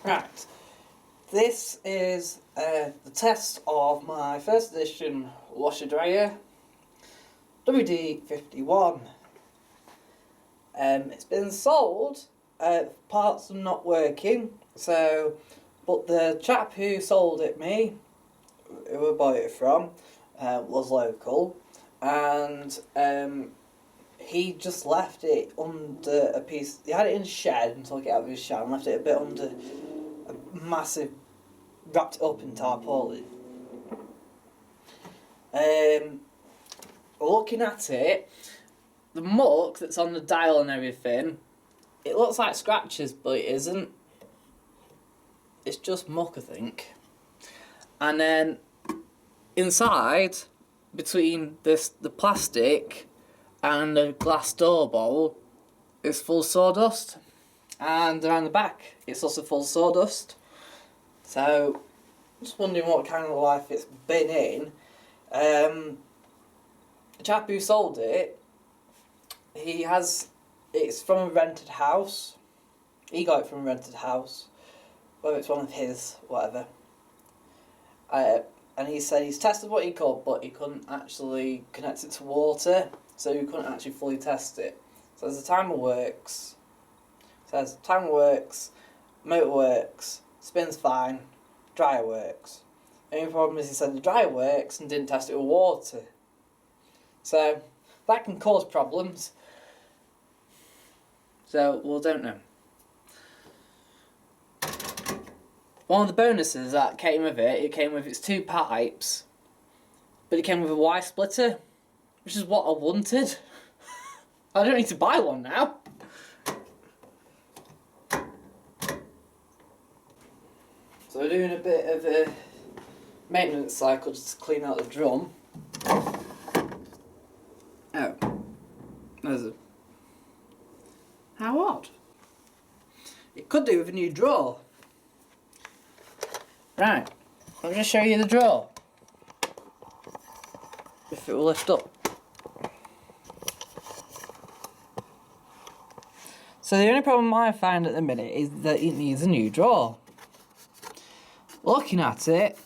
Right, this is the test of my first edition washer dryer, WD-51. It's been sold, parts are not working, but the chap who sold it me, who I bought it from, was local, and he just left it under a piece. He had it in a shed and took it out of his shed and left it a bit under a massive, wrapped it up in tarpaulin. Looking at it, the muck that's on the dial and everything, it looks like scratches, but it isn't. It's just muck, I think. And then inside, between the plastic and the glass door bowl, is full sawdust. And around the back, it's also full sawdust. So, just wondering what kind of life it's been in. The chap who sold it, it's from a rented house. He got it from a rented house. Whether it's one of his, whatever. And he said he's tested what he could, but he couldn't actually connect it to water, so he couldn't actually fully test it. So the timer works. Motor works, spins fine, dryer works. The only problem is he said the dryer works and didn't test it with water. So that can cause problems. So, well, don't know. One of the bonuses that came with it came with its 2 pipes, but it came with a Y splitter, which is what I wanted. I don't need to buy one now. So we're doing a bit of a maintenance cycle just to clean out the drum. Oh, there's a... How odd. It could do with a new drawer. Right, let me just show you the drawer. If it will lift up. So the only problem I find at the minute is that it needs a new drawer. Looking at it,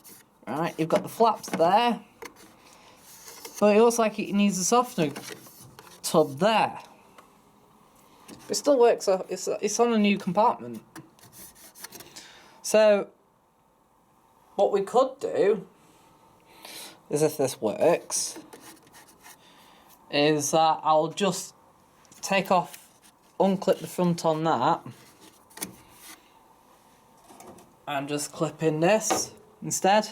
right, you've got the flaps there, but it looks like it needs a softener tub there. It still works, it's on a new compartment. So, what we could do, is if this works, is that I'll just unclip the front on that, and just clip in this instead.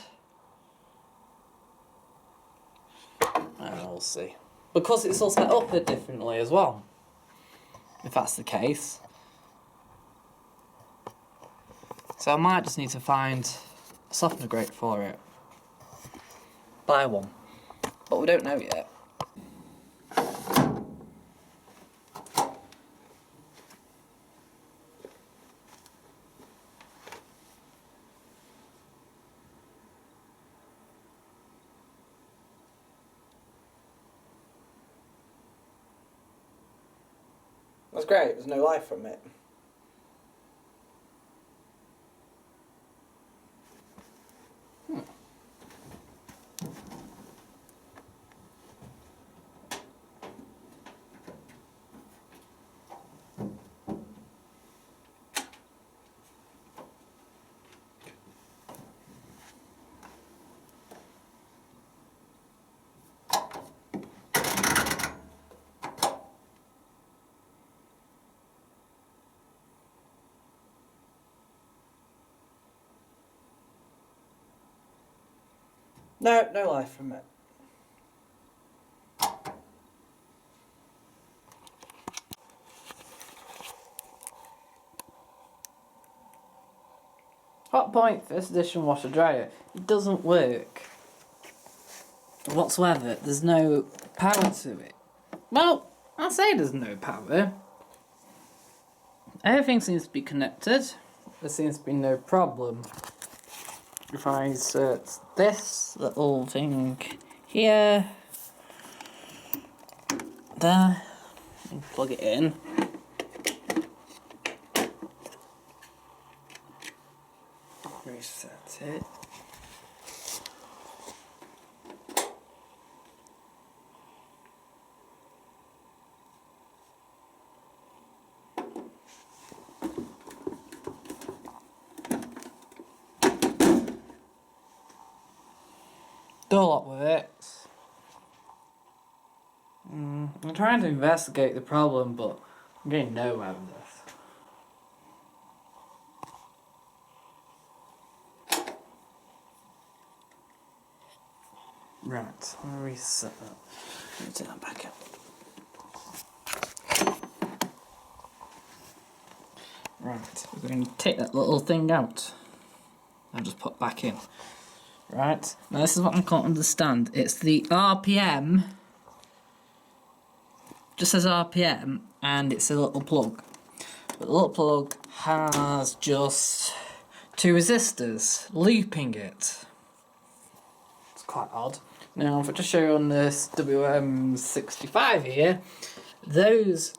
And we'll see. Because it's all set up a bit differently as well, if that's the case. So I might just need to find a softener grate for it. Buy one. But we don't know yet. That's great, there's no life from it. No, no life from it. Hotpoint first edition washer dryer. It doesn't work whatsoever. There's no power to it. Well, I'll say there's no power. Everything seems to be connected. There seems to be no problem. If I insert this little thing here, there, and plug it in, it. Door lock works. I'm trying to investigate the problem, but I'm getting nowhere with this. Right, I'm gonna reset that. Let me take that back out. Right, we're going to take that little thing out and just put back in. Right, now this is what I can't understand. It's the RPM, just says RPM, and it's a little plug. But the little plug has just 2 resistors looping it. It's quite odd. Now, if I just show you on this WM65 here, those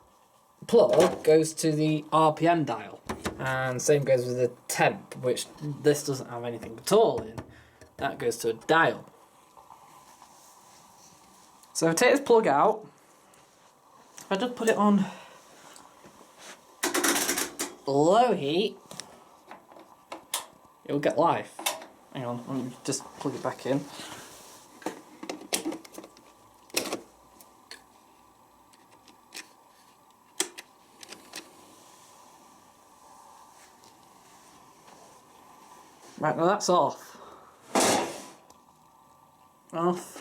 plug goes to the RPM dial, and same goes with the temp, which this doesn't have anything at all in. That goes to a dial. So if I take this plug out, if I just put it on low heat, it will get life. Hang on, let me just plug it back in. Right, now that's off. Off.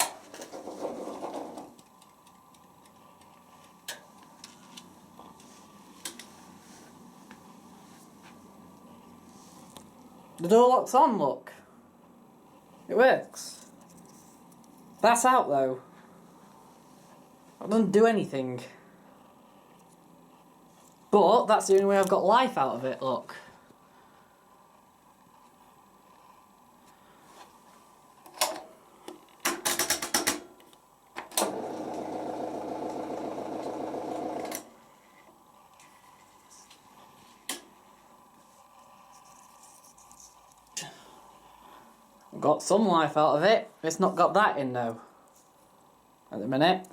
The door lock's on, look. It works. That's out though. That doesn't do anything. But that's the only way I've got life out of it, look. Got some life out of it. It's not got that in though. At the minute.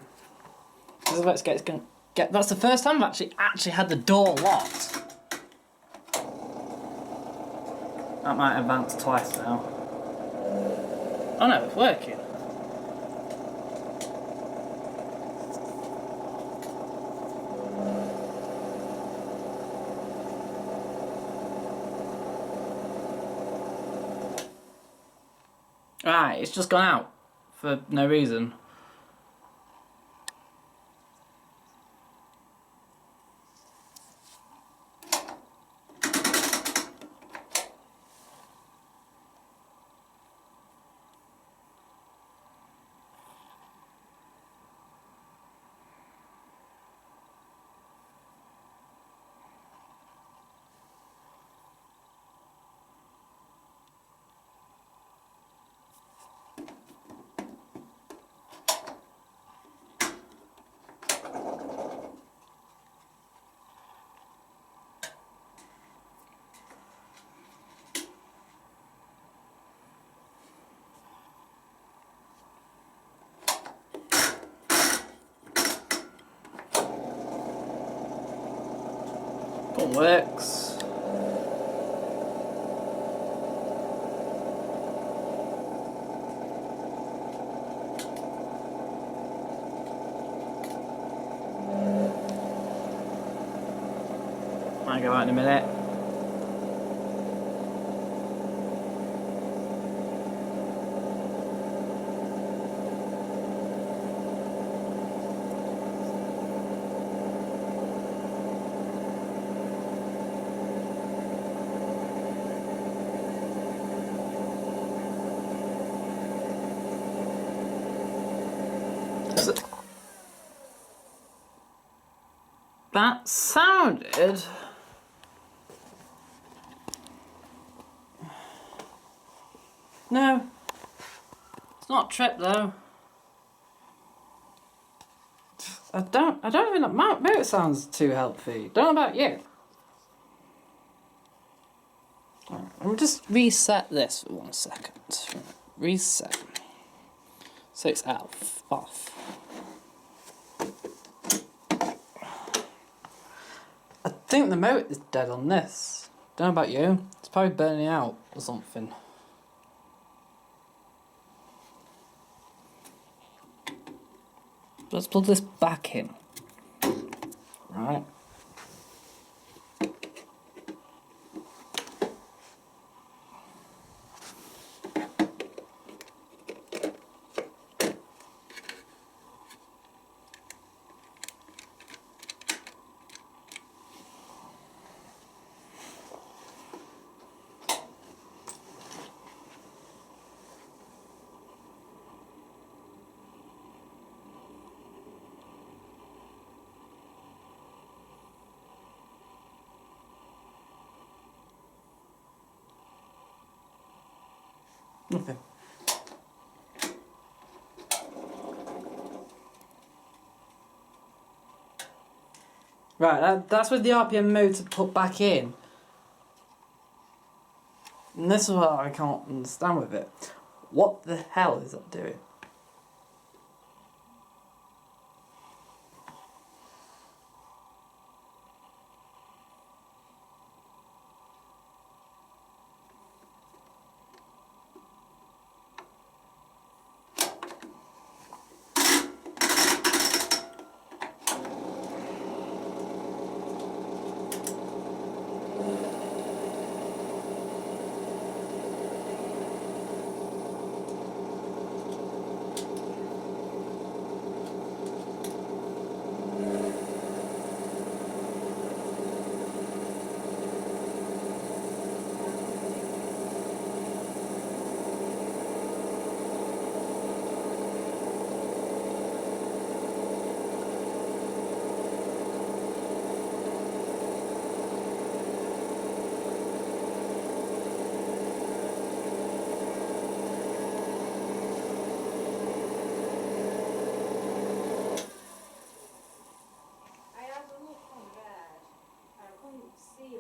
That's the first time I've actually had the door locked. That might advance twice now. Oh no, it's working. Right, it's just gone out for no reason. It works. Might go out in a minute. That sounded... No, it's not tripped though. I don't think that motor sounds too healthy. Don't know about you. Let me just reset this for 1 second. Reset. So it's off. I think the motor is dead on this. Don't know about you. It's probably burning out or something. Let's plug this back in. Right. Nothing. Right, that's with the RPM motor put back in. And this is what I can't understand with it. What the hell is that doing?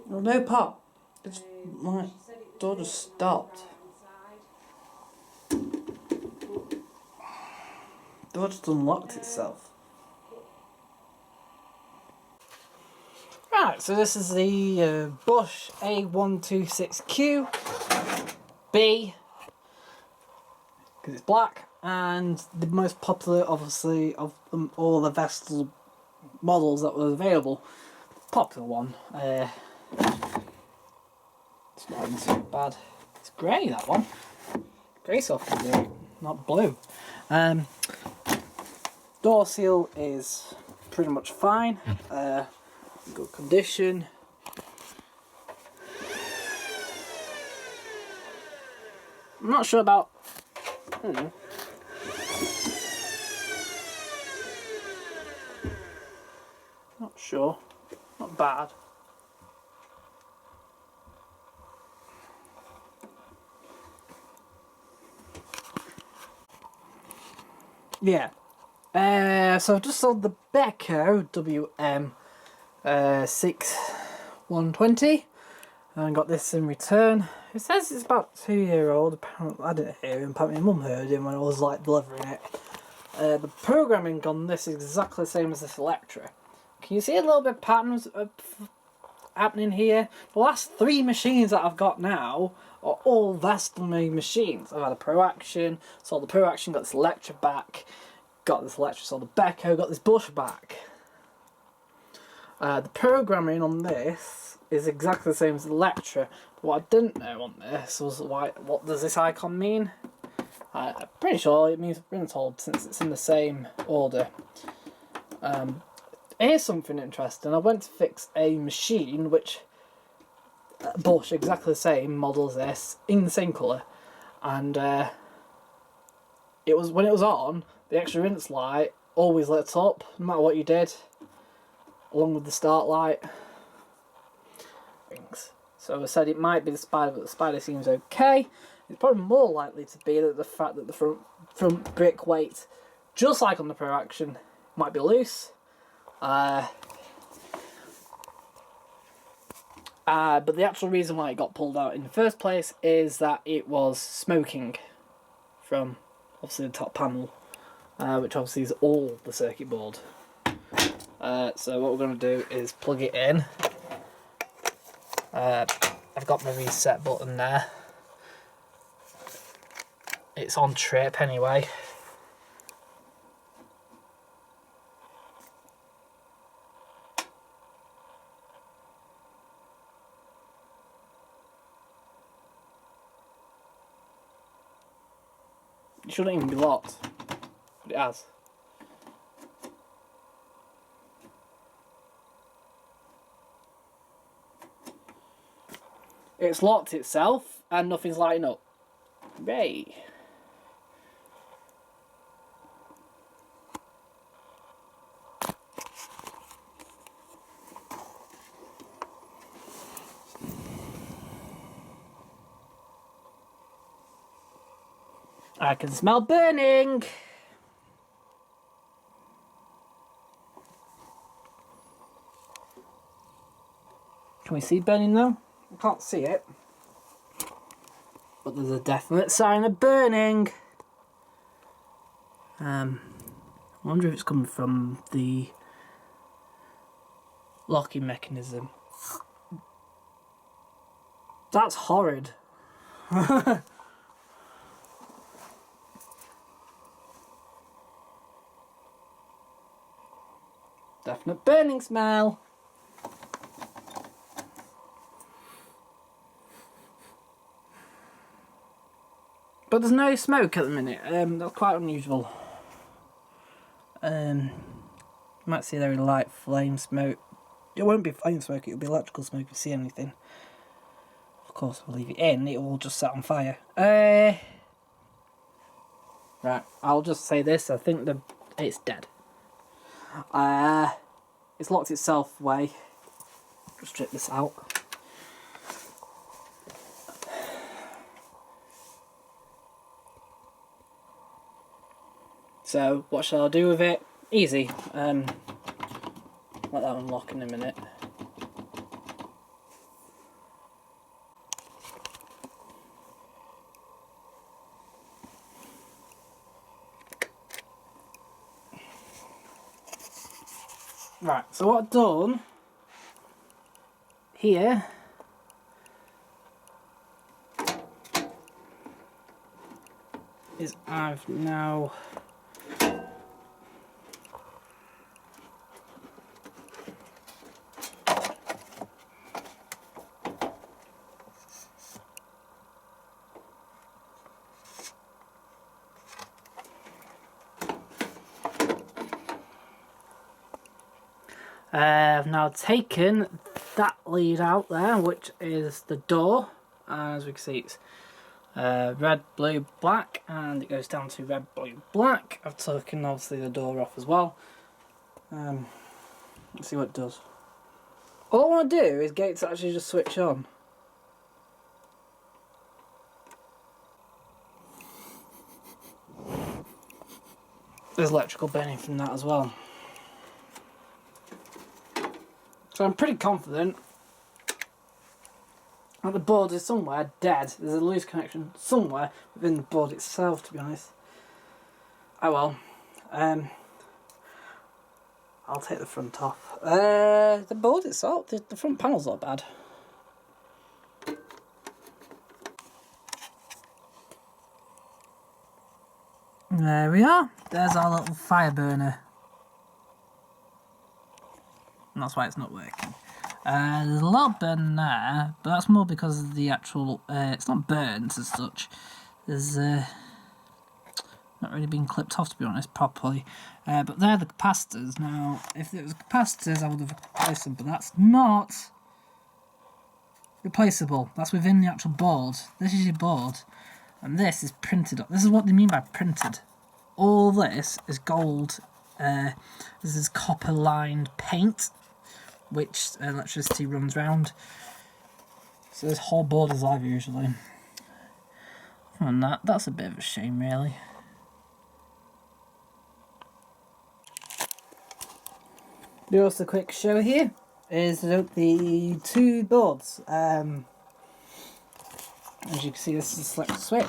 Well, no pop. It's my door just stopped. Door just unlocked itself. Right, so this is the Bosch A126Q B, because it's black, and the most popular, obviously, of them, all the Vestel models that were available. Popular one. It's not even so bad. It's grey, that one. Grey soft grey, not blue. Door seal is pretty much fine. Good condition. I'm not sure about. Not sure. Not bad. Yeah. So I've just sold the Beko WM 6120 and got this in return. It says it's about 2-year-old. Apparently, I didn't hear him. Apparently, my mum heard him when I was like delivering it. The programming on this is exactly the same as this Electra. Can you see a little bit of patterns happening here? The last 3 machines that I've got now are all Vestel made machines. I've had a Pro Action, sold the Pro Action, got this Electra back, got this Electra, sold the Beko, got this Bosch back. The programming on this is exactly the same as the Electra. But what I didn't know on this was what does this icon mean? I'm pretty sure it means Brinthold since it's in the same order. Here's something interesting. I went to fix a machine which Bosch, exactly the same model as this, in the same colour, and it was when it was on, the extra rinse light always lit up, no matter what you did, along with the start light. Rings. So I said it might be the spider, but the spider seems okay. It's probably more likely to be that the fact that the front brick weight, just like on the Pro Action, might be loose. But the actual reason why it got pulled out in the first place is that it was smoking from obviously the top panel, which obviously is all the circuit board. So what we're going to do is plug it in. I've got my reset button there. It's on trip anyway. It shouldn't even be locked, but it has. It's locked itself and nothing's lighting up. Hooray! I can smell burning! Can we see burning though? I can't see it. But there's a definite sign of burning. I wonder if it's coming from the locking mechanism. That's horrid. Definite burning smell. But there's no smoke at the minute. That's quite unusual. You might see very light flame smoke. It won't be flame smoke, it'll be electrical smoke if you see anything. Of course, we'll leave it in, it will just set on fire. Right, I'll just say this, I think it's dead. It's locked itself away. Just strip this out. So, what shall I do with it? Easy. Let that unlock in a minute. Right, so what I've done here is I've now I've now taken that lead out there, which is the door, and as we can see it's red, blue, black, and it goes down to red, blue, black. I've taken obviously the door off as well. Let's see what it does. All I want to do is get it to actually just switch on. There's electrical burning from that as well. So I'm pretty confident that the board is somewhere dead. There's a loose connection somewhere within the board itself, to be honest. Oh well. I'll take the front off. The board itself, the front panel's not bad. There we are. There's our little fire burner. And that's why it's not working. There's a little burn there, but that's more because of the actual, it's not burnt as such. There's not really been clipped off, to be honest, properly. But they're the capacitors. Now, if it was capacitors, I would have replaced them, but that's not replaceable. That's within the actual board. This is your board, and this is printed up. This is what they mean by printed. All this is gold. This is copper-lined paint, which electricity runs round. So this whole board is live usually. And that's a bit of a shame, really. Do us a quick show here. is the two boards. As you can see, this is a select switch.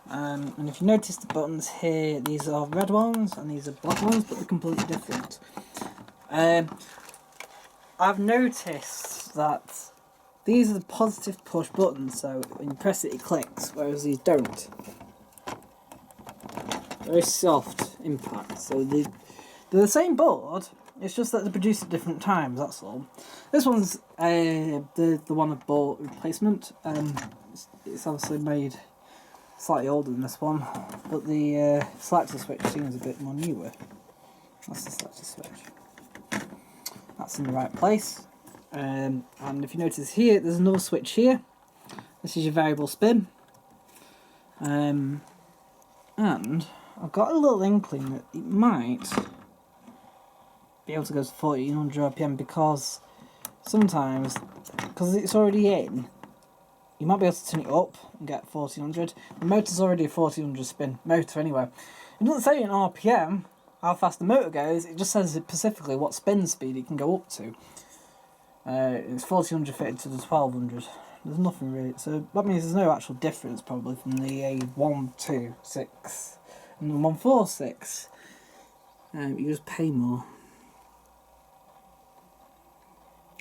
And if you notice the buttons here, these are red ones and these are black ones, but they're completely different. I've noticed that these are the positive push buttons, so when you press it, it clicks, whereas these don't. Very soft impact. So they're the same board, it's just that they're produced at different times, that's all. This one's the one I bought replacement. It's obviously made slightly older than this one, but the selector switch seems a bit more newer. That's the selector switch. That's in the right place. And if you notice here, there's another switch here. This is your variable spin. And I've got a little inkling that it might be able to go to 1400 RPM because sometimes, because it's already in, you might be able to turn it up and get 1400. The motor's already a 1400 spin motor anyway. It doesn't say in RPM how fast the motor goes, it just says specifically what spin speed it can go up to. It's 1400 fitted to the 1200. There's nothing really, so that means there's no actual difference probably from the A126 and the 146. You just pay more.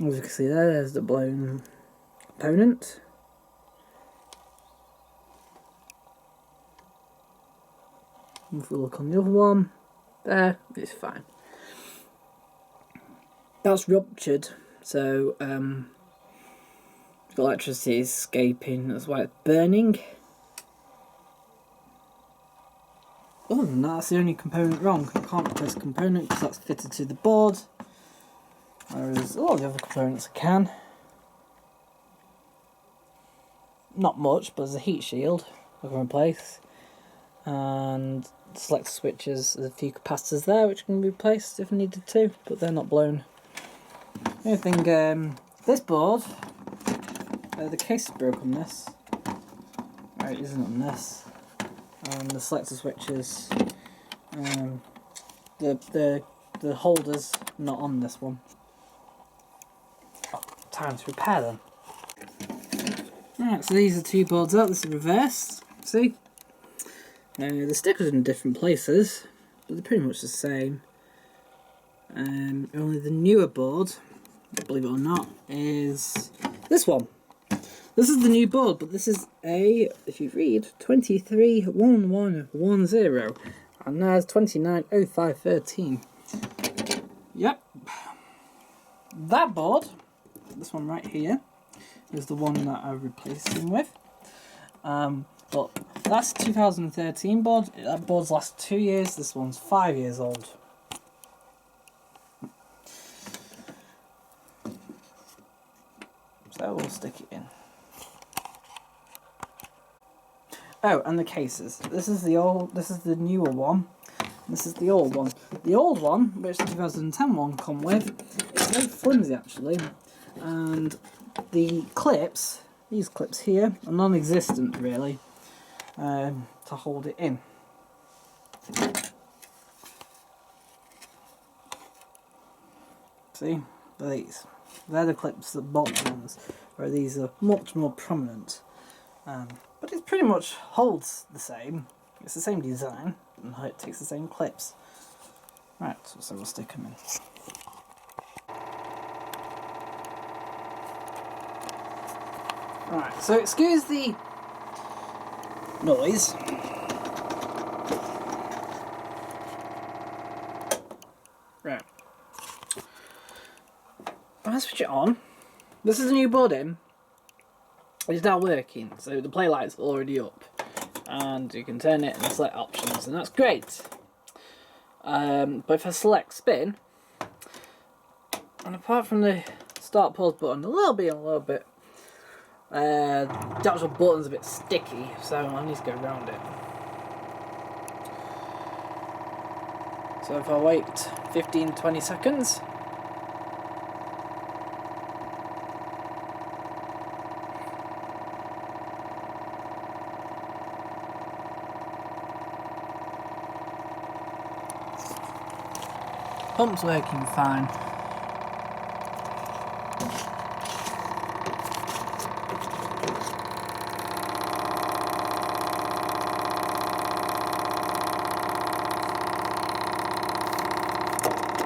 As you can see there's the blown component. If we look on the other one, there, it's fine. That's ruptured, so the electricity is escaping, that's why it's burning. Other than that, that's the only component wrong. You can't replace a component because that's fitted to the board, whereas all the other components I can. Not much, but there's a heat shield I can replace, and select switches, there's a few capacitors there which can be replaced if needed to, but they're not blown. The only thing, this board, the case is broke on this, right, it isn't on this, and the selector switches, the holders not on this one. Oh, time to repair them. Right, so these are two boards out, this is reversed, see? The stickers are in different places, but they're pretty much the same. Only the newer board, believe it or not, is this one. This is the new board, but this is a, if you read, 231110, and there's 290513. Yep. That board, this one right here, is the one that I replaced him with. But that's 2013 board. That board's last 2 years. This one's 5 years old. So we'll stick it in. Oh, and the cases. This is the old. This is the newer one. This is the old one. The old one, which the 2010 one come with, it's very flimsy actually, and the clips, these clips here, are non-existent really. To hold it in. See, these. They're the clips that Bosch ones, where these are much more prominent. But it pretty much holds the same. It's the same design, and it takes the same clips. Right, so we'll stick them in. Right, so excuse the noise. Right. When I switch it on, this is the new board in. It's now working, so the play light's already up. And you can turn it and select options, and that's great. But if I select spin, and apart from the start pause button, a little bit, the actual button's a bit sticky, so I need to go around it. So if I wait 15-20 seconds, Pump's working fine.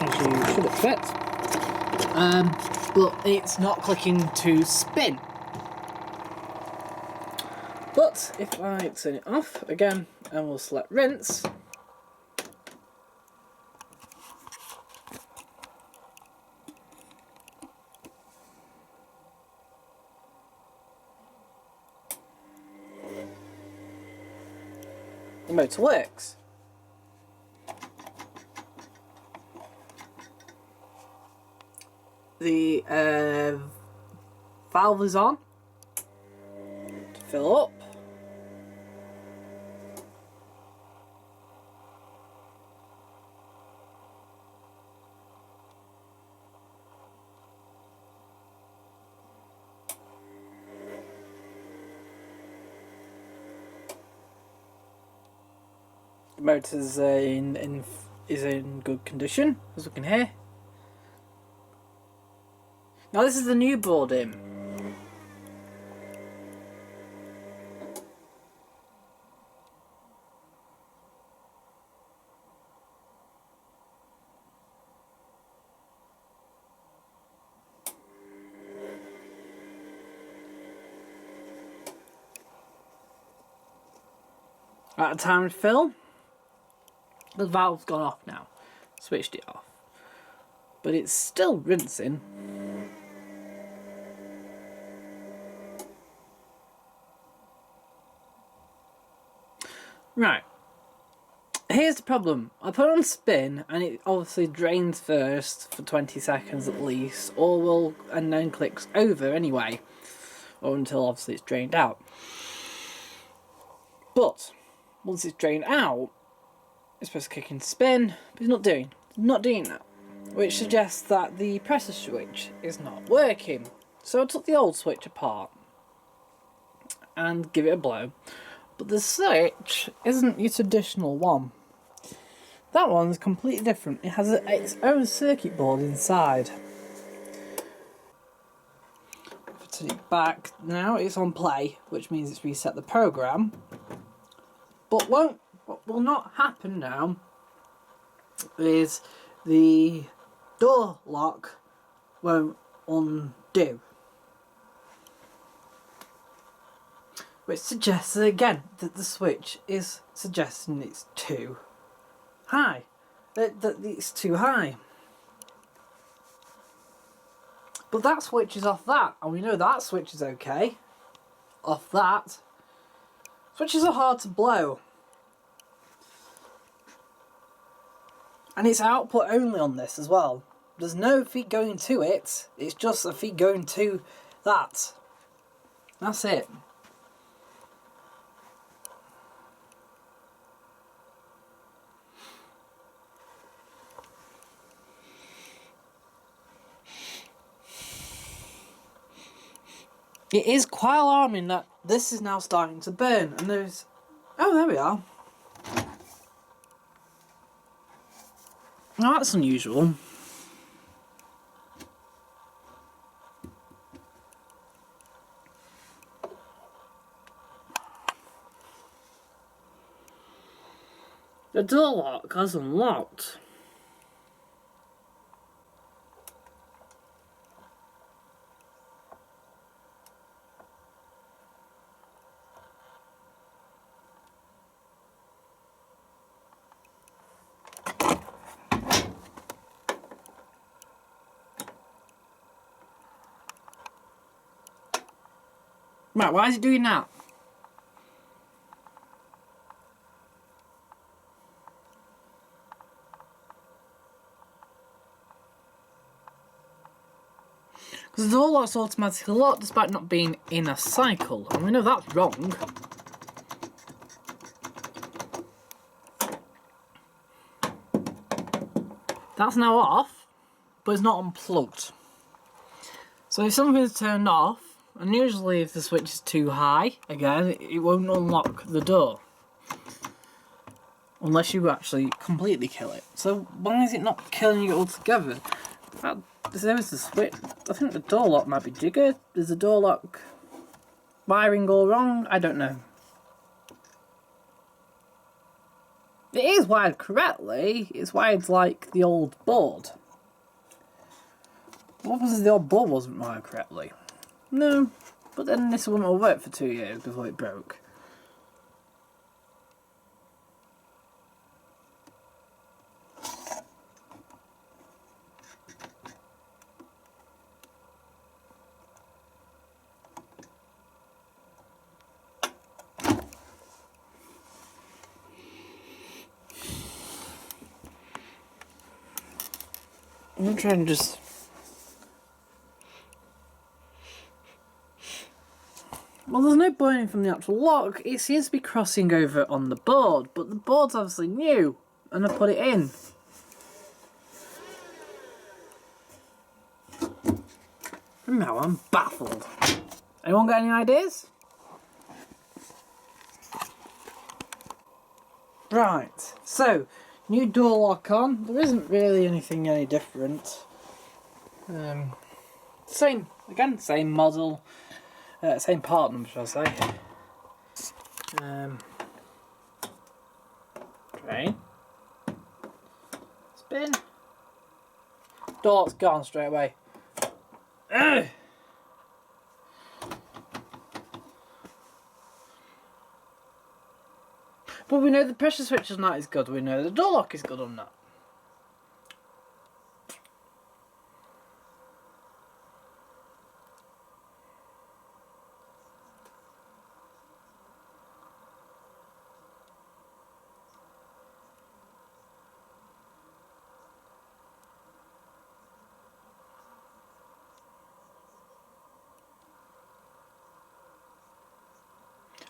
As you should expect. But it's not clicking to spin. But if I turn it off again and we'll select rinse, the motor works. The valve is on to fill up. The motor's is in good condition, as we can hear. Now this is the new board in. At a time to fill. The valve's gone off now. Switched it off. But it's still rinsing. Right. Here's the problem. I put it on spin and it obviously drains first for 20 seconds at least, and then clicks over anyway. Or until obviously it's drained out. But once it's drained out, it's supposed to kick into spin, but it's not doing that. Which suggests that the pressure switch is not working. So I took the old switch apart and give it a blow. But the switch isn't your traditional one. That one's completely different. It has its own circuit board inside. If I turn it back now, it's on play, which means it's reset the program. But what will not happen now is the door lock won't undo. Which suggests again that the switch is suggesting it's too high. That it's too high. But that switch is off that, and we know that switch is okay. Off that. Switches are hard to blow. And it's output only on this as well. There's no feed going to it, it's just a feed going to that. That's it. It is quite alarming that this is now starting to burn, and there's... Oh, there we are. Now that's unusual. The door lock has unlocked. Right, why is it doing that? Because the door lock's automatically locked despite not being in a cycle, and we know that's wrong. That's now off, but it's not unplugged. So if something's turned off, and usually if the switch is too high, again, it won't unlock the door. Unless you actually completely kill it. So why is it not killing it altogether? There is the switch. I think the door lock might be jiggered. Is the door lock wiring all wrong? I don't know. It is wired correctly. It's wired like the old board. What was the old board wasn't wired correctly? No, but then this wouldn't have worked for 2 years before it broke. I'm trying to just... Well, there's no burning from the actual lock. It seems to be crossing over on the board, but the board's obviously new, and I put it in. And now I'm baffled. Anyone got any ideas? Right, so, new door lock on. There isn't really anything any different. Same model. Same part number, should I say. Drain. Spin. Door's gone straight away. Ugh. But we know the pressure switch is not as good. We know the door lock is good on that.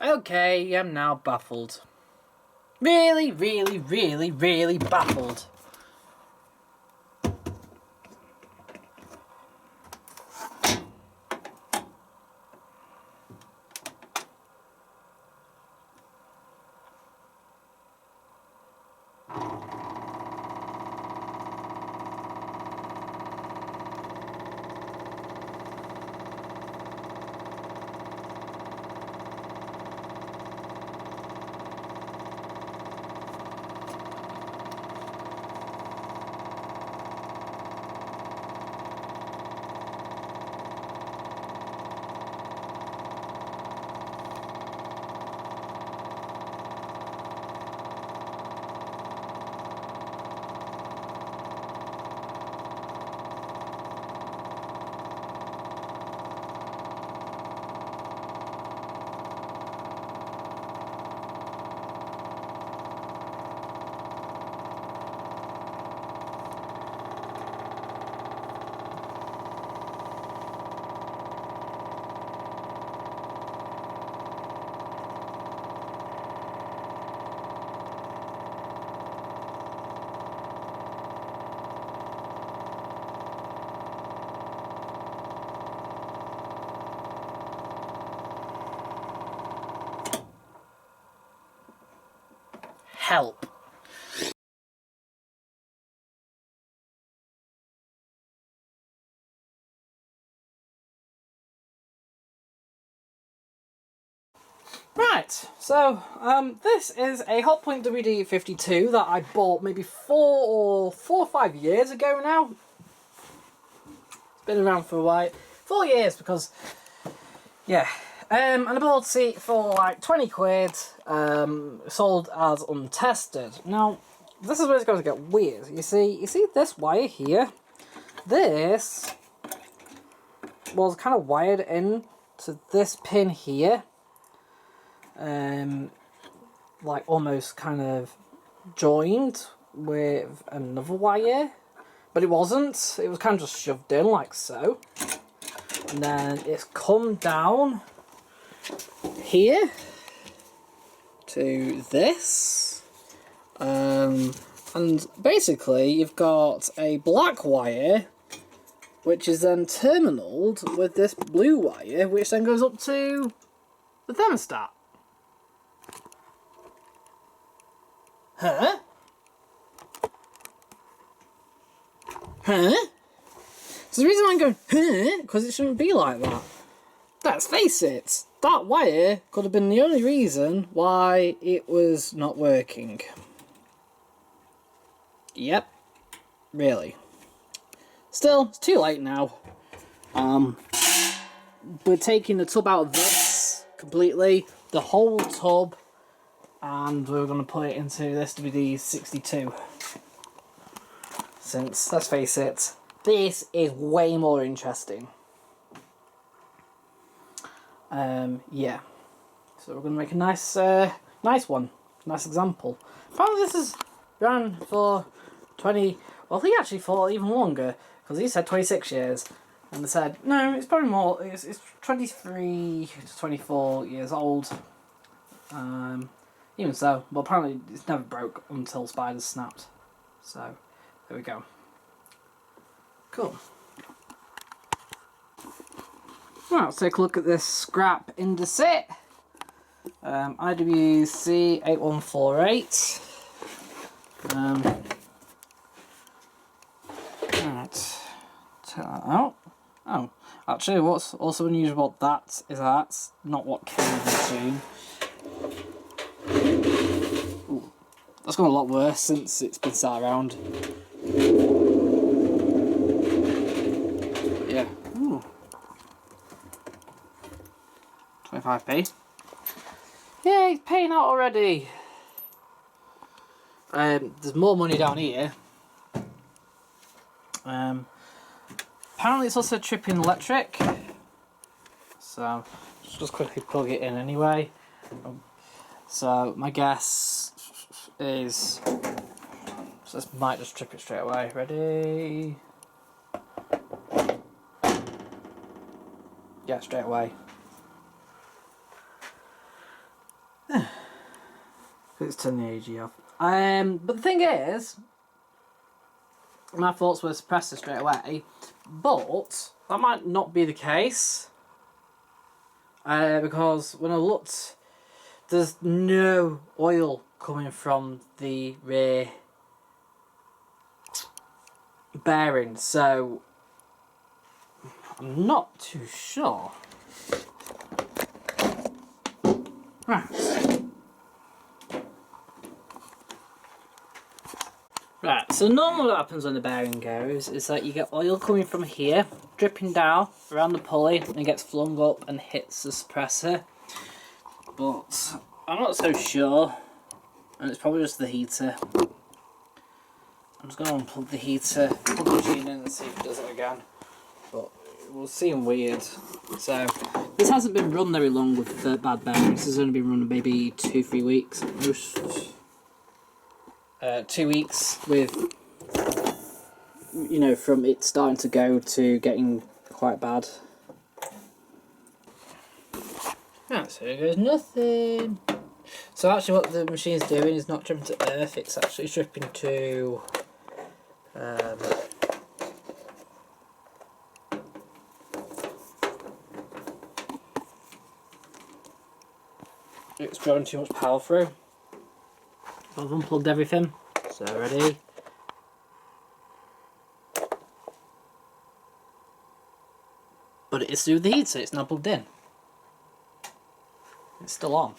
Okay, I'm now baffled. Really, really, really, really baffled. Help. Right, so this is a Hotpoint WD-52 that I bought maybe 4 or 5 years ago now. It's been around for a while. 4 years because, yeah. And I bought it for like 20 quid, sold as untested. Now, this is where it's going to get weird. You see this wire here? This was kind of wired in to this pin here. Like almost kind of joined with another wire. But it wasn't. It was kind of just shoved in like so. And then it's come down here to this, and basically you've got a black wire which is then terminaled with this blue wire which then goes up to the thermostat. Huh? Huh? So the reason why I'm going, huh? Because it shouldn't be like that. Let's face it, that wire could have been the only reason why it was not working. Yep. Really. Still, it's too late now. We're taking the tub out of this completely, the whole tub, and we're going to put it into this WD-62. Since, let's face it, this is way more interesting. Yeah. So we're going to make a nice one, nice example. Apparently this is ran for 20. Well, he actually thought even longer because he said 26 years, and they said no, it's probably more. It's 23 to 24 years old. Even so, but apparently it's never broke until spiders snapped. So there we go. Cool. Right, let's take a look at this scrap indice. IWC 8148. Right, take that out. Oh, actually, what's also unusual about that is that's not what came with the machine. Ooh, that's gone a lot worse since it's been sat around. Yeah. Ooh. 25p. Yeah, he's paying out already. There's more money down here. Apparently it's also tripping electric. So just quickly plug it in anyway. So my guess is, so this might just trip it straight away. Ready? Yeah, straight away. Let's turn the AEG off. But the thing is, my thoughts were suppressed straight away, but that might not be the case. Because when I looked, there's no oil coming from the rear bearing, so I'm not too sure. Right, so normally what happens when the bearing goes is that you get oil coming from here, dripping down around the pulley, and it gets flung up and hits the suppressor. But I'm not so sure, and it's probably just the heater. I'm just going to unplug the heater, plug the machine in and see if it does it again. But it will seem weird. So, this hasn't been run very long with bad bearings. This has only been run maybe 2-3 weeks at most. 2 weeks with, you know, from it starting to go to getting quite bad. Right, so there goes nothing. So actually what the machine's doing is not dripping to earth, it's actually dripping to it's drawing too much power through. So I've unplugged everything, so ready. But it is through the heater, it's not plugged in. It's still on.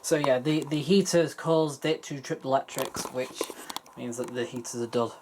So yeah, the heater has caused it to trip the electrics, which means that the heaters are dud.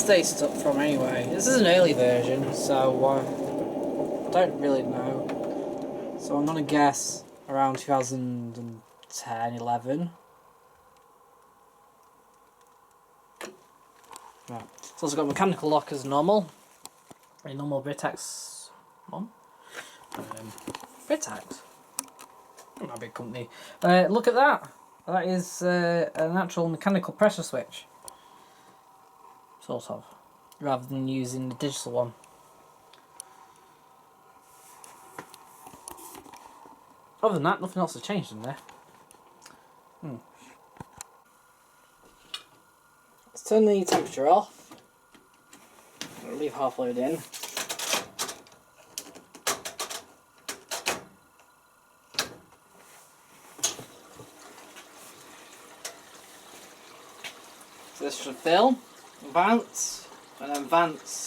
this they stuck from anyway? This is an early version, so I don't really know. So I'm gonna guess around 2010, 11. Right. So it's got mechanical lock as normal. A normal Britax one. Britax. Not a big company. Look at that. That is an actual mechanical pressure switch. Sort of. Rather than using the digital one. Other than that, nothing else has changed in there. Let's turn the temperature off. I'll leave half load in. So this should fill, advance, and then advance.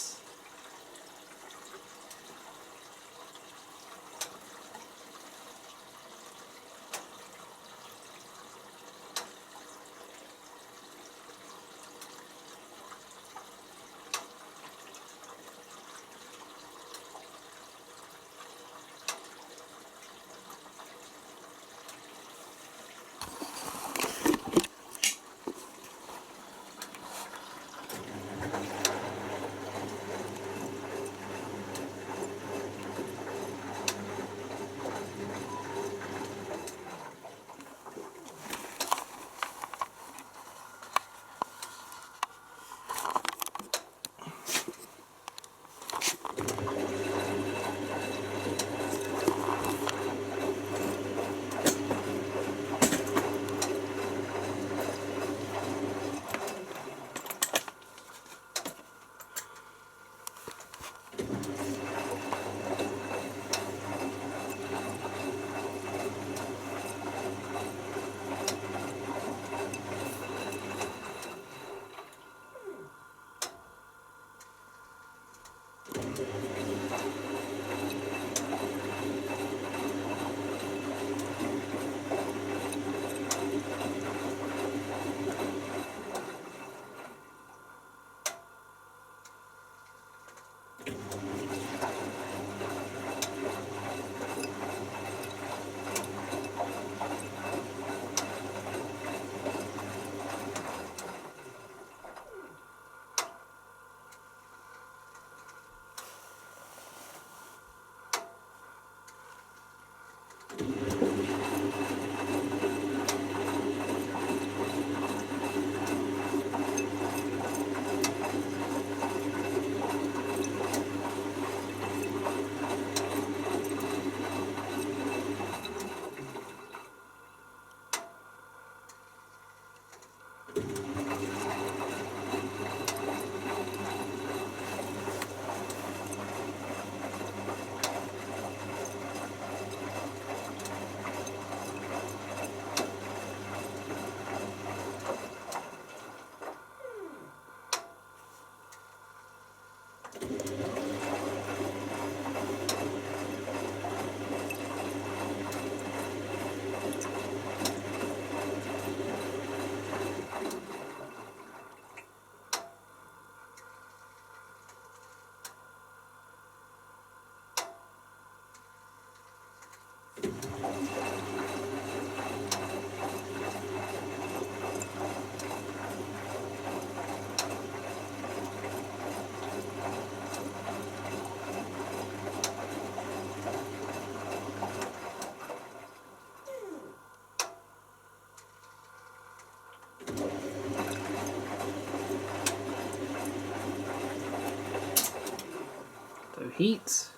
So heat,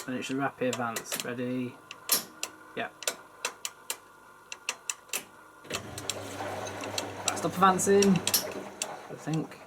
and it should rapid advance. Ready? Yep. Stop advancing, I think.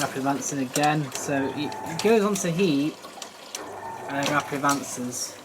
rapid advancing again. So it goes on to heat and then rapid advances.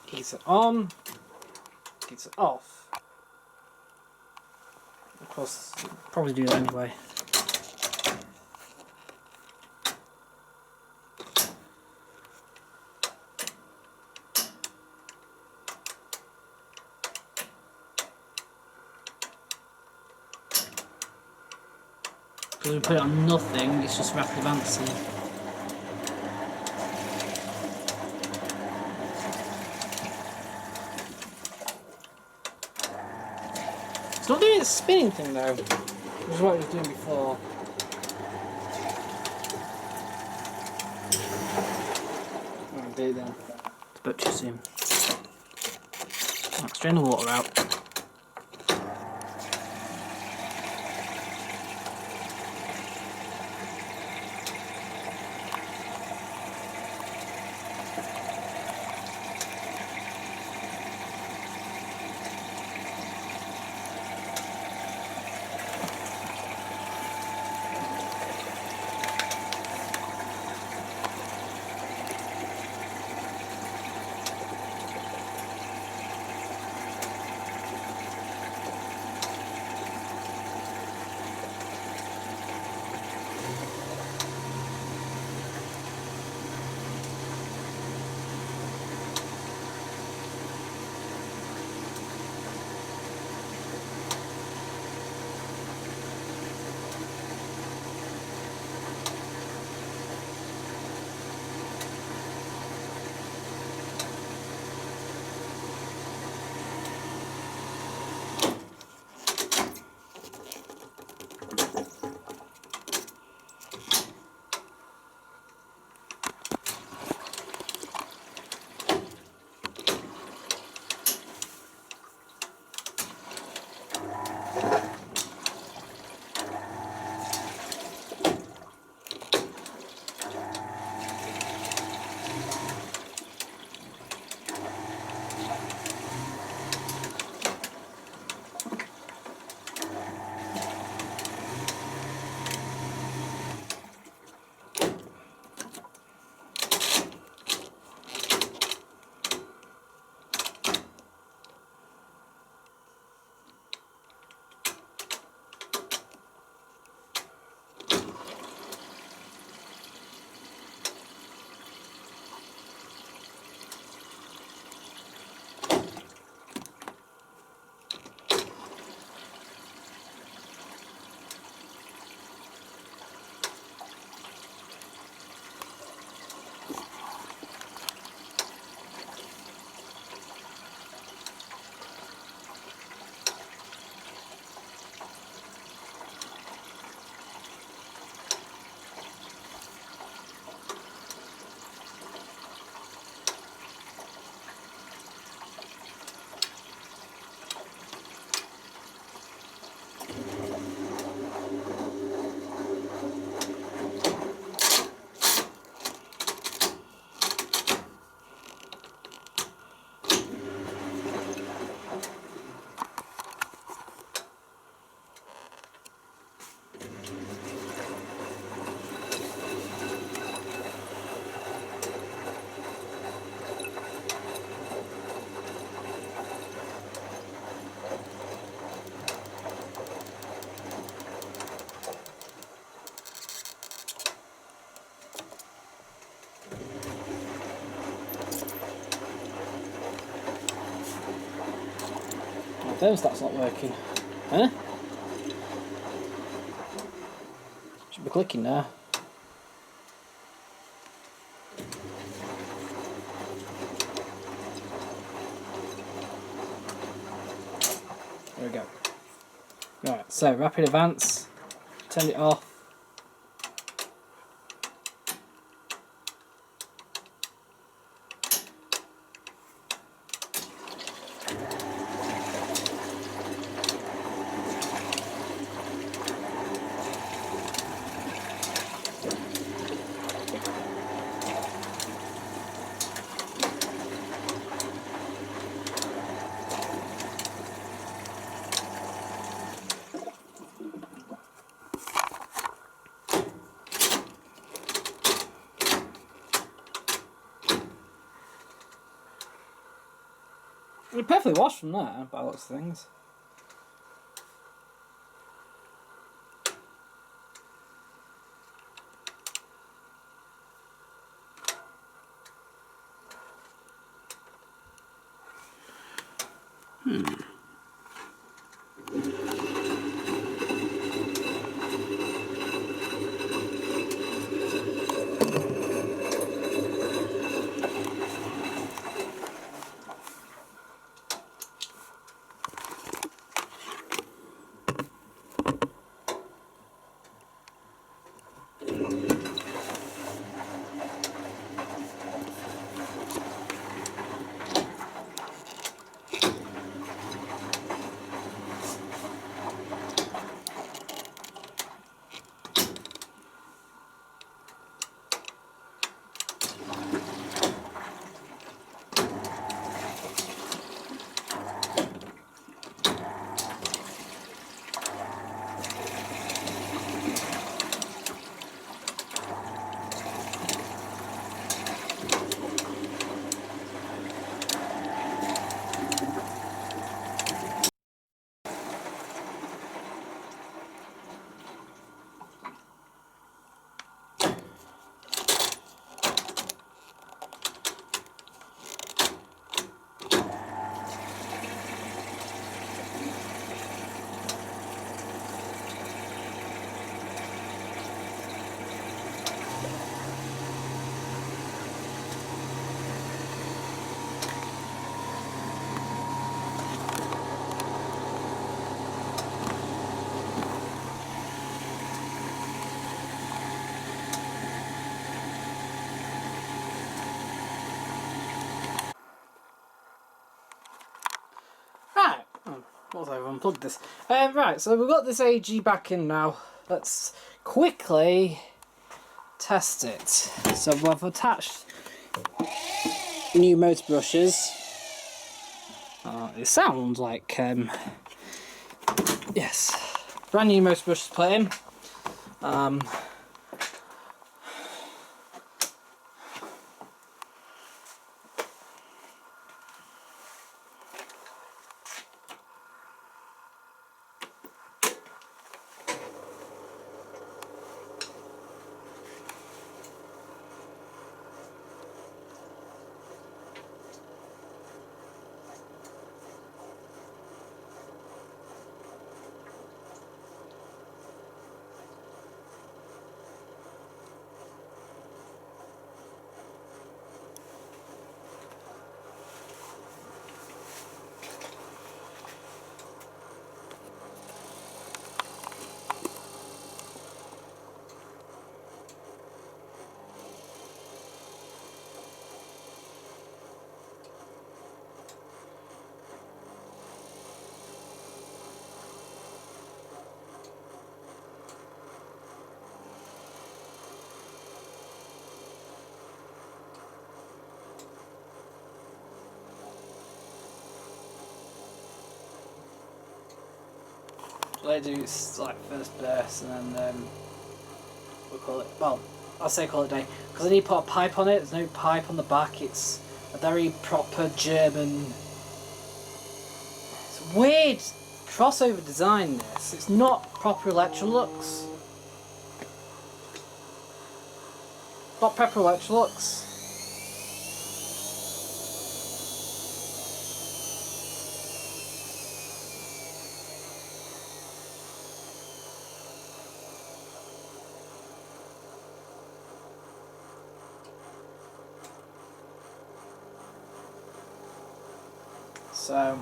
Keeps it on, keeps it off. Of course, probably do that anyway. Because we put it on nothing, it's just rapid advancing. It's not doing its spinning thing though, which is what it was doing before. I'll do then. It's a bit too soon. Let's drain the water out. Thermostat's not working. Huh? Should be clicking now. we go. Right, so rapid advance, turn it off. You're perfectly washed from there, by lots of things. Right, what have I unplugged this? Right, so we've got this AEG back in now. Let's quickly test it. So we've attached new motor brushes. It sounds like, yes, brand new motor brushes put in. So they do like first burst and then we'll call it, well, I'll say call it a day, because I need to put a pipe on it. There's no pipe on the back. It's a very proper German, it's a weird crossover design this. It's not proper Electrolux. Not proper Electrolux. So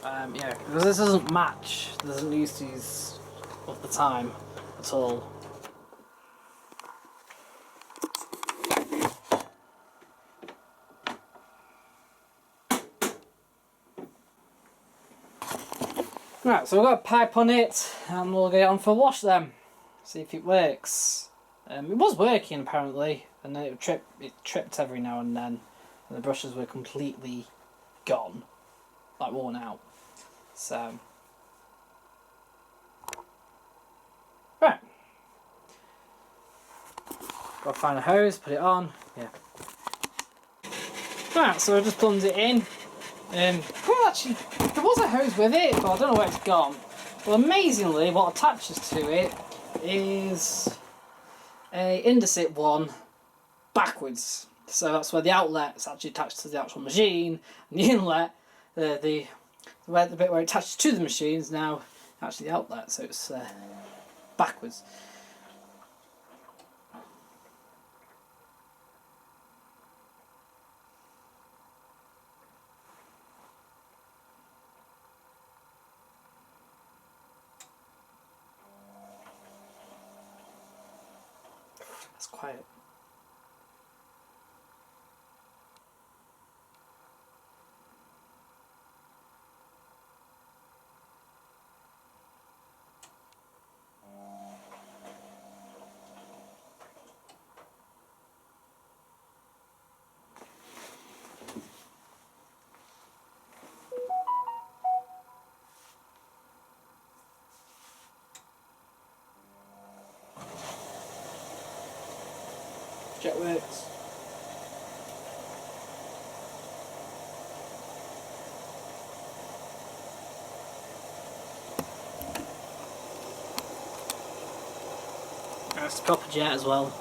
Yeah, because this doesn't match the Zanussis of the time at all. Right, so we've got a pipe on it, and we'll get it on for a wash then. See if it works. It was working apparently, and then it tripped every now and then, and the brushes were completely gone, like worn out. So, right, gotta find a hose, put it on. Yeah. Right, so I just plumbed it in. Well, actually, there was a hose with it, but I don't know where it's gone. Well, amazingly, what attaches to it is a Indesit one backwards. So that's where the outlet's actually attached to the actual machine, and the inlet, the bit where it attaches to the machine is now actually the outlet. So it's backwards. That's quiet. Jet works. That's the proper jet as well.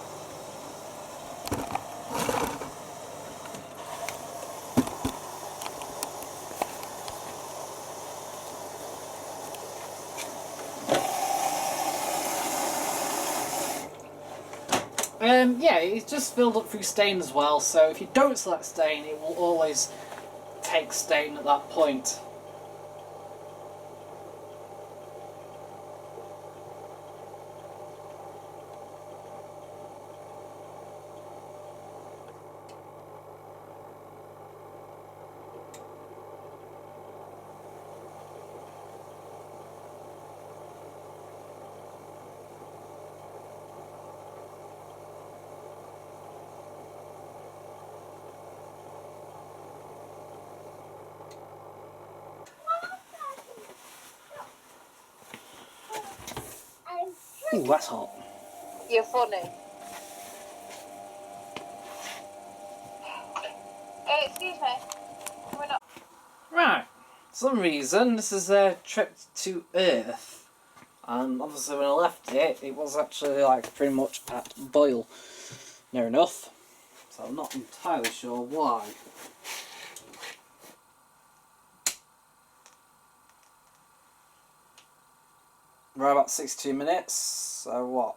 Yeah, it's just filled up through stain as well, so if you don't select stain, it will always take stain at that point. Ooh, that's hot. You're funny. Excuse me. We're not. Right, for some reason this is a trip to Earth, and obviously when I left it, it was actually like pretty much at boil, near enough, so I'm not entirely sure why. We're about 62 minutes, so what?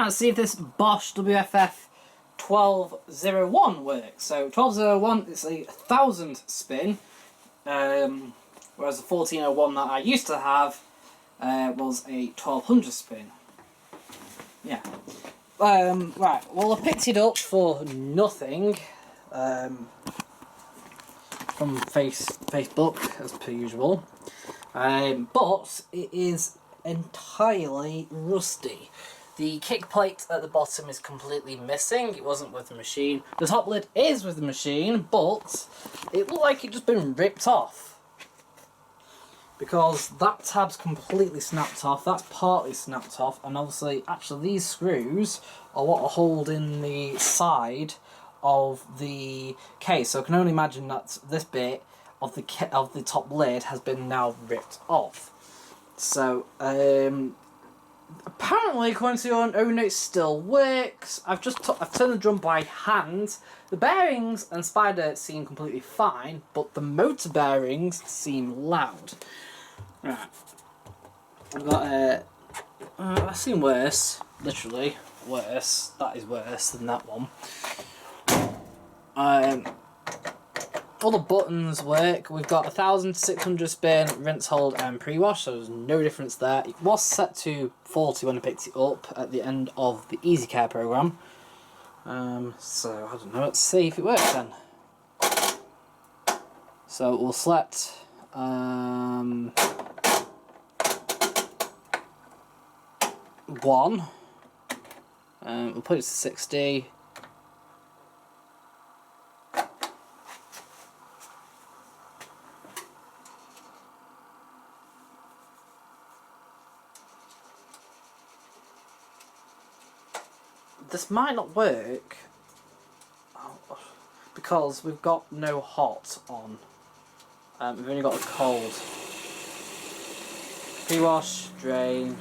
trying to see if this Bosch WFF 1201 works. So 1201 is a 1000 spin, whereas the 1401 that I used to have was a 1200 spin. Yeah. Right, well I picked it up for nothing from Facebook, as per usual. But it is entirely rusty. The kick plate at the bottom is completely missing. It wasn't with the machine. The top lid is with the machine, but it looked like it just been ripped off. Because that tab's completely snapped off, that's partly snapped off, and obviously, actually these screws are what are holding the side of the case. So I can only imagine that this bit of the top lid has been now ripped off. So apparently, according to your owner, it still works. I've turned the drum by hand. The bearings and spider seem completely fine, but the motor bearings seem loud. Right, I've got I've seen worse. Literally worse. That is worse than that one. All the buttons work. We've got 1600 spin, rinse, hold, and pre-wash, so there's no difference there. It was set to 40 when I picked it up at the end of the Easy Care program. So I don't know. Let's see if it works then. So we'll select one. We'll put it to 60. This might not work because we've got no hot on. We've only got a cold. Pre-wash, drain.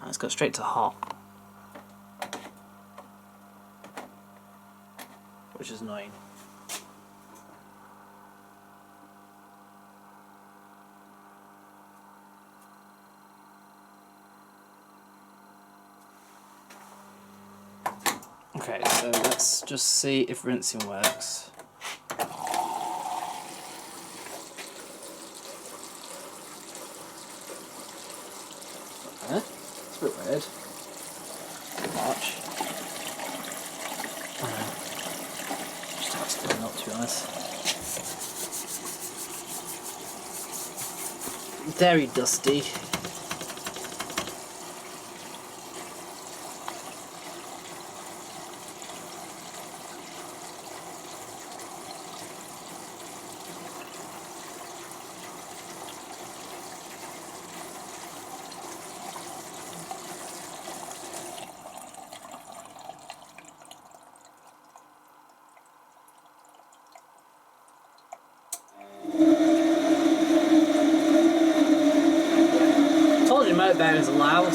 Let's go straight to hot, which is annoying. Okay, so let's just see if rinsing works. It's a bit weird. March. Just have to turn up, to be honest. Very dusty. Told you motor bearings are loud.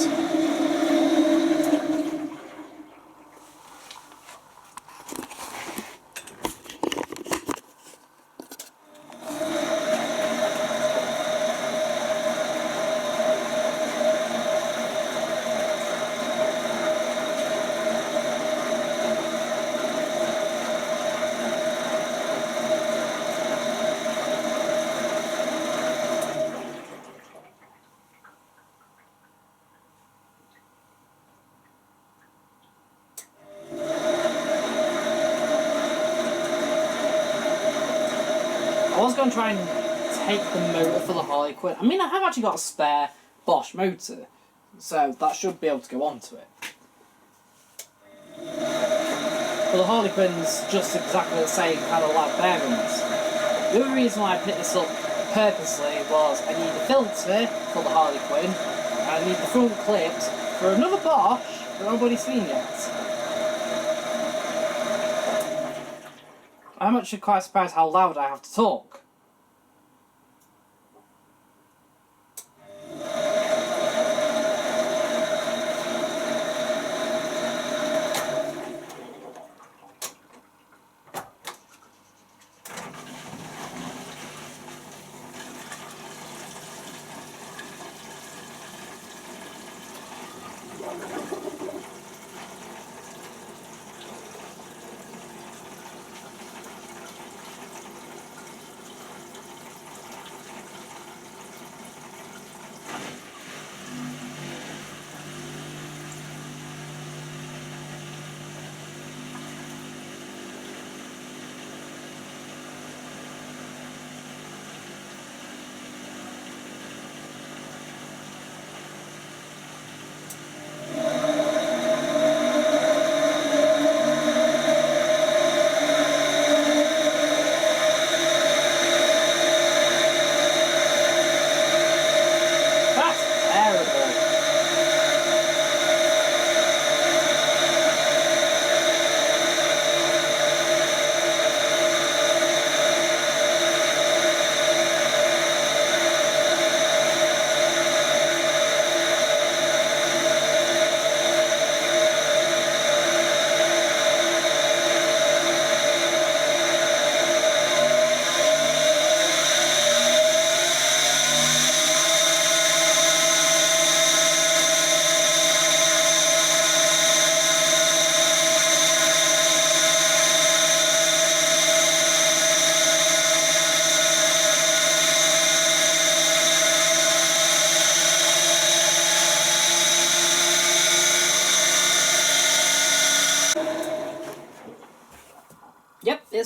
I was going to try and take the motor for the Harley Quinn. I mean, I have actually got a spare Bosch motor, so that should be able to go onto it. But the Harley Quinn's just exactly the same kind of loud bearings. The other reason why I picked this up purposely was I need a filter for the Harley Quinn, and I need the front clips for another Bosch that nobody's seen yet. I'm actually quite surprised how loud I have to talk.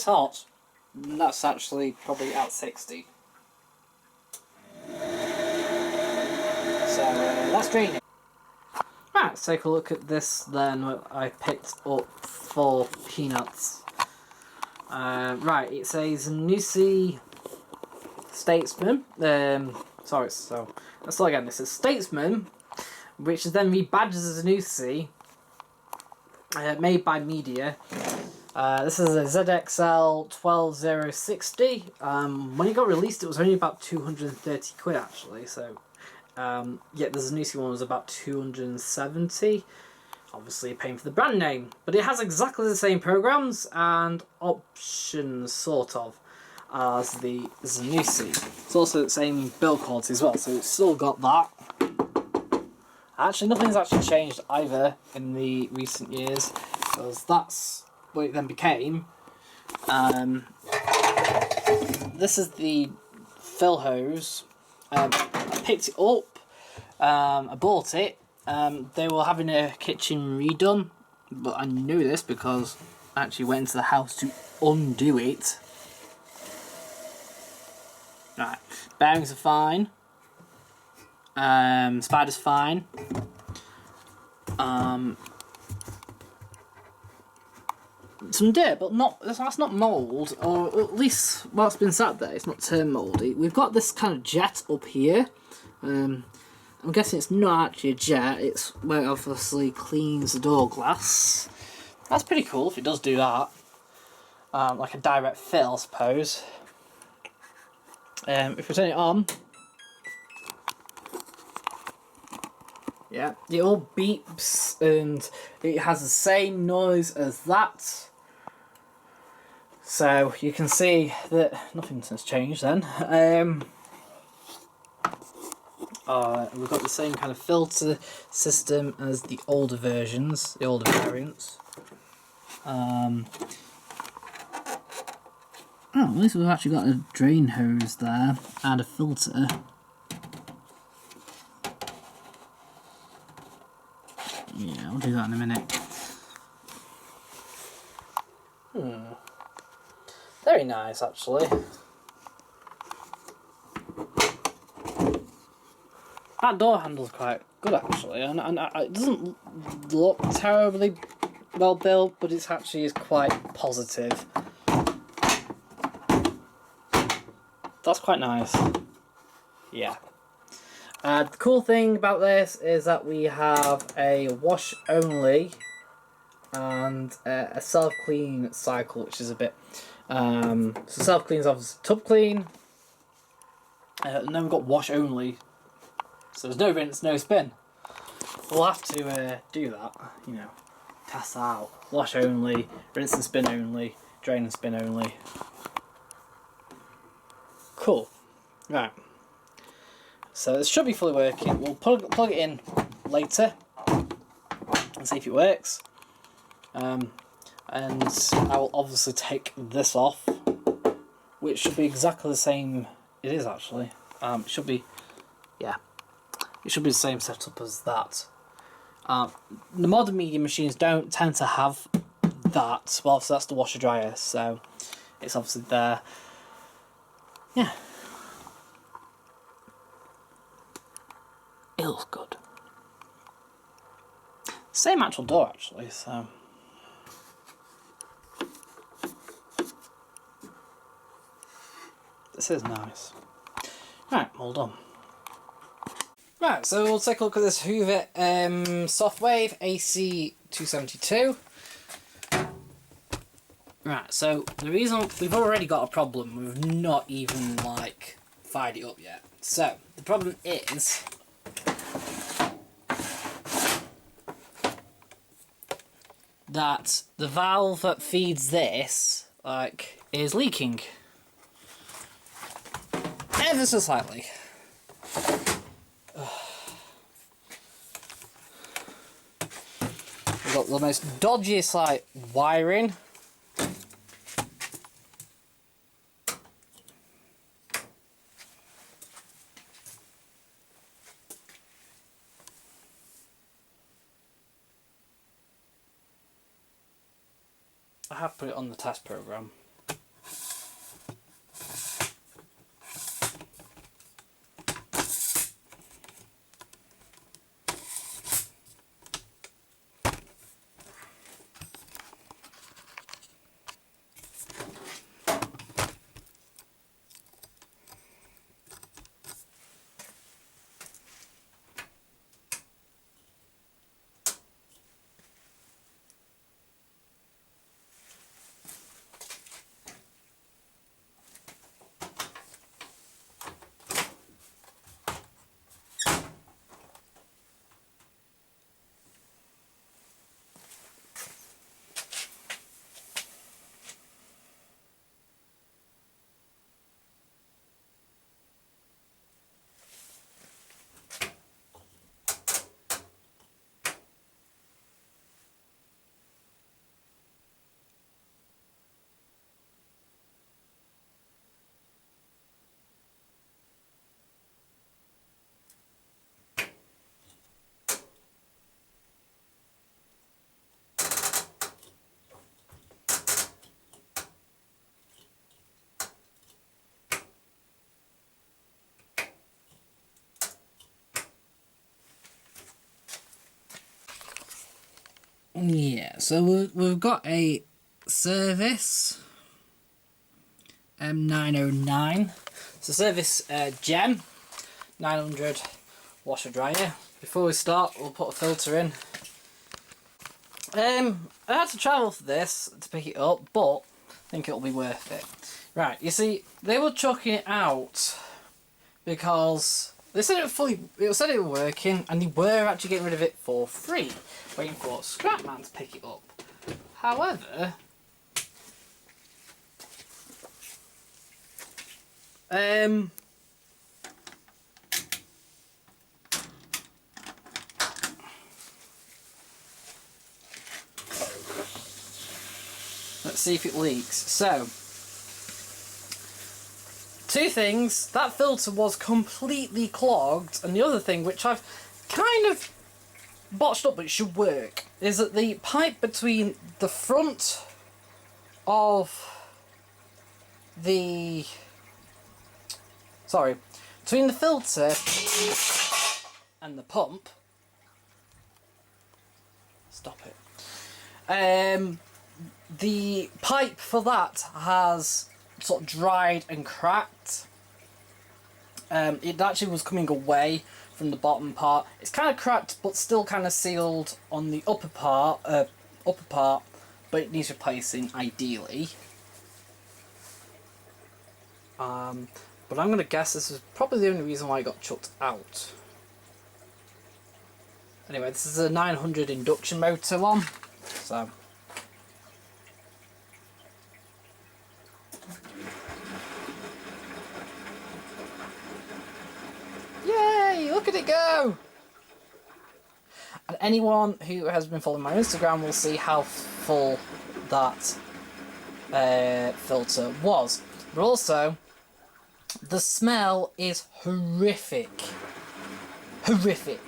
it's hot. That's actually probably at 60. So let's drain it. Right, let's take a look at this then. What I picked up for peanuts. Right, it's a Zanussi Statesman. Sorry, so let's start again. It's a Statesman, which is then rebadged as a Zanussi, made by Media. This is a ZXL 12060. When it got released, it was only about 230 quid actually. So, yet the Zanussi one was about 270. Obviously, you're paying for the brand name, but it has exactly the same programs and options, sort of, as the Zanussi. It's also the same build quality as well, so it's still got that. Actually, nothing's actually changed either in the recent years, because that's what it then became. This is the fill hose. I picked it up, I bought it. They were having a kitchen redone, but I knew this because I actually went into the house to undo it. Right, bearings are fine. Spider's fine. Some dirt, but that's not mould, or at least while it's been sat there, it's not turned mouldy. We've got this kind of jet up here. I'm guessing it's not actually a jet, it's where it obviously cleans the door glass. That's pretty cool if it does do that. Like a direct fill, I suppose. If we turn it on, yeah, it all beeps and it has the same noise as that. So you can see that nothing has changed then. We've got the same kind of filter system as the older versions, the older variants. At least we've actually got a drain hose there and a filter. Yeah, I'll do that in a minute. Very nice, actually. That door handle's quite good, actually, and it doesn't look terribly well built, but it actually is quite positive. That's quite nice. Yeah. The cool thing about this is that we have a wash only and a self-clean cycle, which is a bit... so self-clean is obviously tub clean, and then we've got wash only. So there's no rinse, no spin. We'll have to do that, you know, test that out. Wash only, rinse and spin only, drain and spin only. Cool. Right. So this should be fully working. We'll plug it in later and see if it works. And I will obviously take this off, which should be exactly the same. It is actually. It should be, yeah. It should be the same setup as that. The modern media machines don't tend to have that. Well, obviously that's the washer dryer, so it's obviously there. Yeah. It looks good. Same actual door actually, so. This is nice. Right, all done. Right, so we'll take a look at this Hoover Softwave AC 272. Right, so the reason we've already got a problem, we've not even like fired it up yet. So the problem is that the valve that feeds this is leaking ever so slightly. We've got the most dodgiest wiring. I have put it on the test program. Yeah, so we've got a service M909. It's a service Gem 900 washer dryer. Before we start, we'll put a filter in. I had to travel for this to pick it up, but I think it'll be worth it. Right, you see, they were chucking it out because they said it was working, and they were actually getting rid of it for free, waiting for Scrapman to pick it up. However, let's see if it leaks. So, two things. That filter was completely clogged, and the other thing, which I've kind of botched up but it should work, is that the pipe between the front of the... Sorry. Between the filter and the pump... Stop it. The pipe for that has sort of dried and cracked. It actually was coming away from the bottom part. It's kind of cracked but still kind of sealed on the upper part, but it needs replacing ideally. But I'm going to guess this is probably the only reason why it got chucked out. Anyway, this is a 900 induction motor one, so... Yay! Look at it go! And anyone who has been following my Instagram will see how full that filter was. But also, the smell is horrific. Horrific.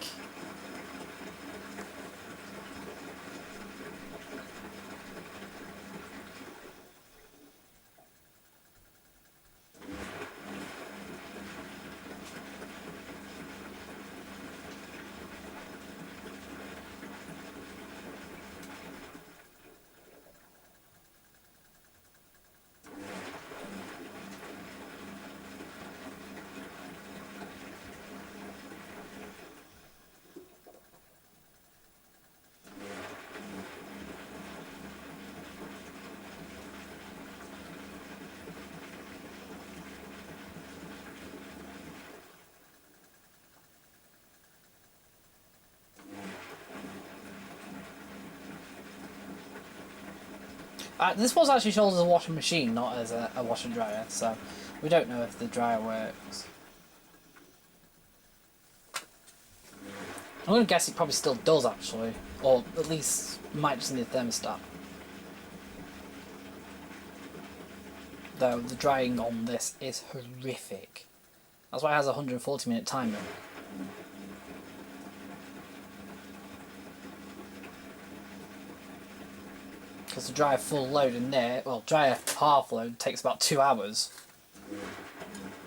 This was actually sold as a washing machine, not as a washer dryer, so we don't know if the dryer works. I'm going to guess it probably still does actually, or at least might just need a thermostat. Though the drying on this is horrific. That's why it has a 140-minute timer. Because to dry a full load in there, well, dry a half load takes about 2 hours.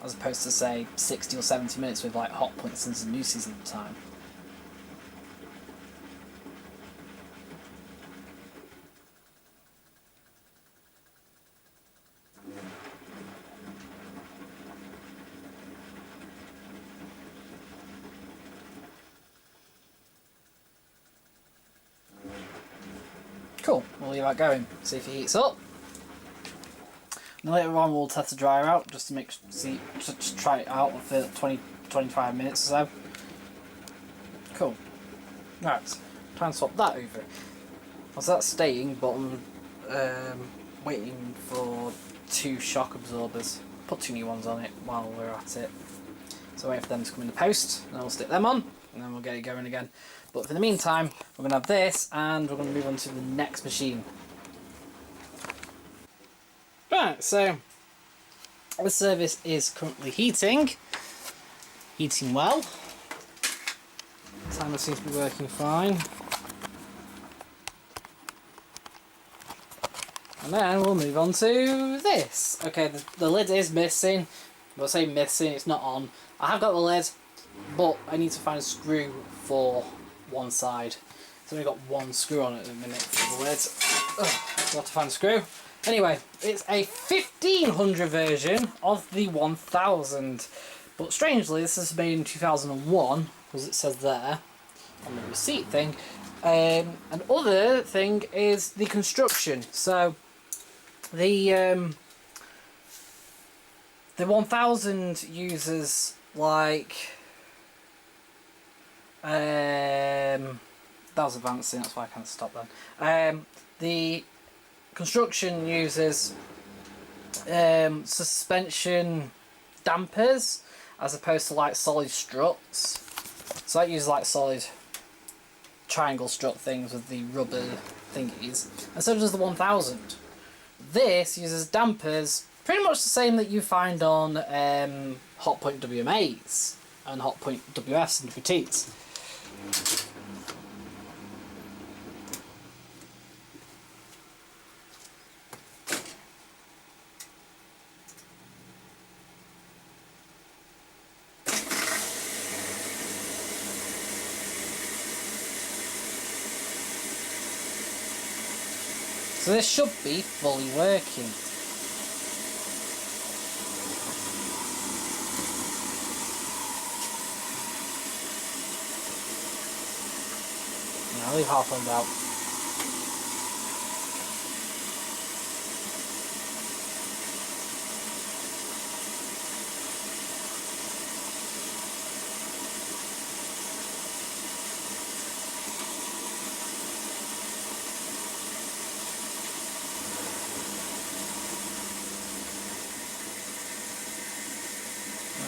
As opposed to, say, 60 or 70 minutes with, like, Hotpoints and Zanussis at the time. Cool, we'll leave that going, see if it heats up. And later on we'll test the dryer out just to just try it out for 20-25 minutes or so. Cool. Right, try and swap that over. So that's staying, but I'm waiting for 2 shock absorbers. Put 2 new ones on it while we're at it. So wait for them to come in the post, and then we'll stick them on, and then we'll get it going again. But for the meantime, we're going to have this, and we're going to move on to the next machine. Right, so the service is currently heating well. Timer seems to be working fine. And then we'll move on to this. Okay, the lid is missing. We'll say missing, it's not on. I have got the lid, but I need to find a screw for one side. It's only got one screw on it at the minute for the lids. Ugh, got to find a screw. Anyway, it's a 1500 version of the 1000. But strangely, this is made in 2001, as it says there on the receipt thing. And other thing is the construction. So the 1000 uses like that was advancing, that's why I can't stop then. The construction uses suspension dampers as opposed to like solid struts. So that uses like solid triangle strut things with the rubber thingies, and so does the 1000. This uses dampers pretty much the same that you find on Hotpoint WMAs and Hotpoint WFs and WTs. So this should be fully working. I'll leave half one out.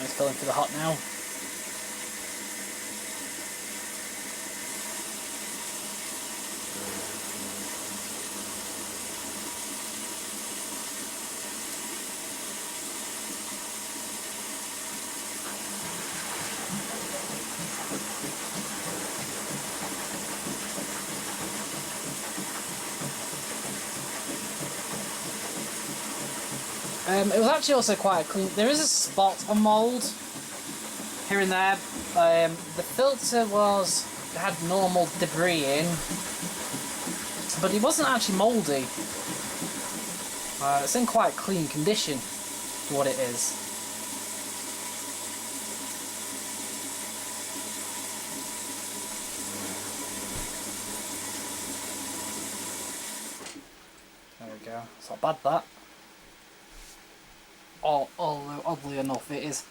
It's filling for the hot now. It was actually also quite clean. There is a spot on mould here and there. The filter had normal debris in, but it wasn't actually mouldy. It's in quite clean condition for what it is. There we go. It's not bad, that. Although oddly enough, it is.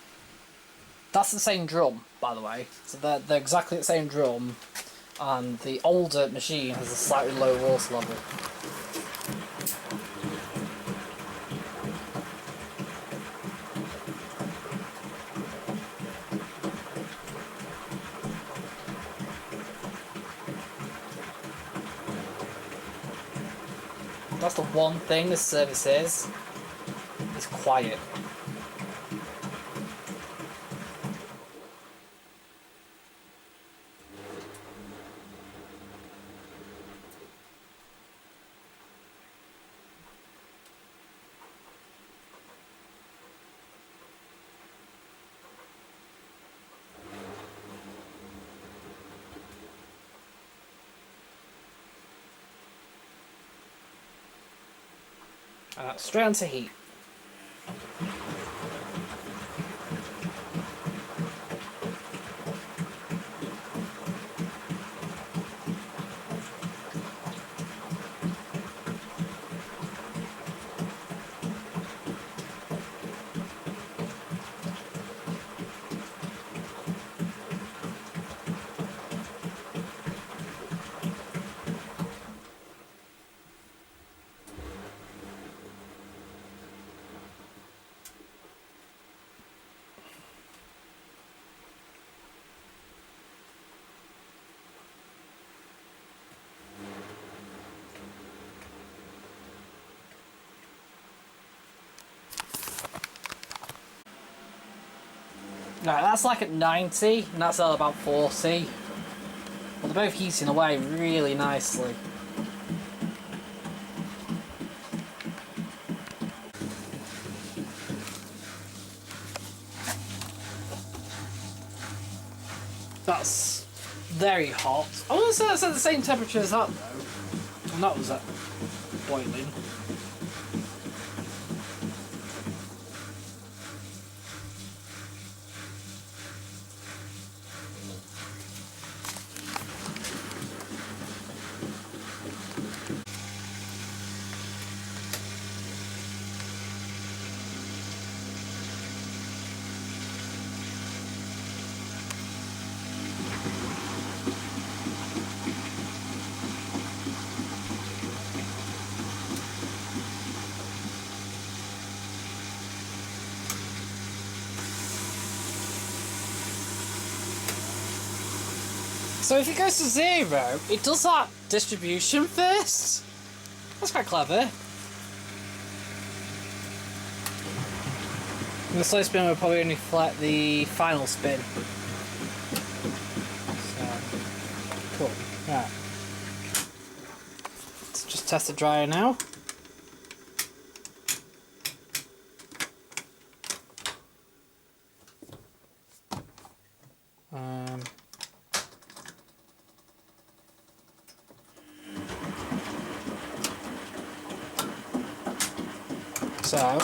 That's the same drum, by the way. So they're exactly the same drum, and the older machine has a slightly lower water level. That's the one thing this service is. It's quiet. And that's straight onto heat. Right, that's like at 90, and that's at about 40. Well, they're both heating away really nicely. very hot. I wouldn't say that's at the same temperature as that though. And that was at boiling. So if it goes to 0, it does that distribution first. That's quite clever. And the slow spin will probably only reflect the final spin. So, cool. Right. Let's just test the dryer now. So,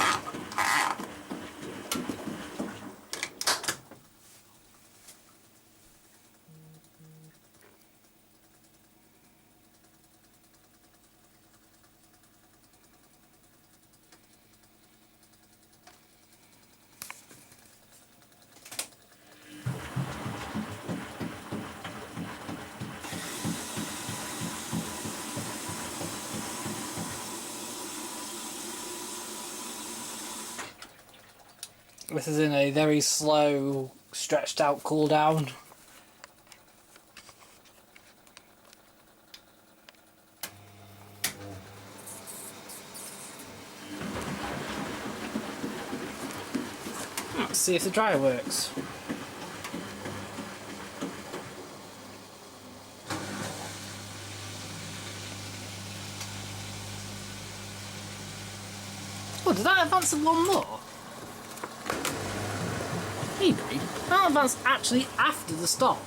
this is in a very slow, stretched out cool down. Let's see if the dryer works. Oh, did that advance it one more? Maybe. That advanced actually after the stop.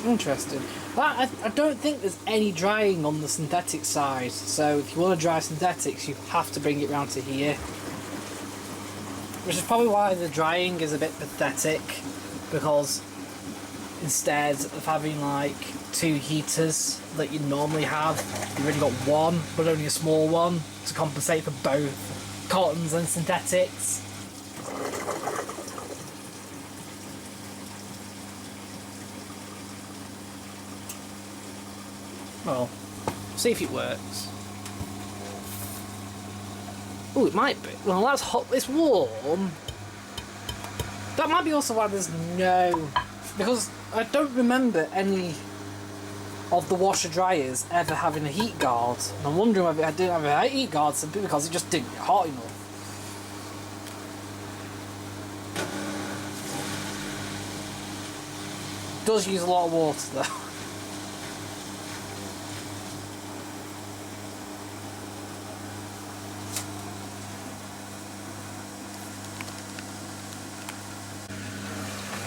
Interesting. But I don't think there's any drying on the synthetic side, so if you want to dry synthetics you have to bring it round to here. Which is probably why the drying is a bit pathetic, because instead of having like 2 heaters that you normally have, you've only got one, but only a small one, to compensate for both cottons and synthetics. Well, see if it works. Oh, it might be. Well, that's hot. It's warm. That might be also why there's no... Because I don't remember any of the washer dryers ever having a heat guard. And I'm wondering whether I didn't have a heat guard simply because it just didn't get hot enough. It does use a lot of water though.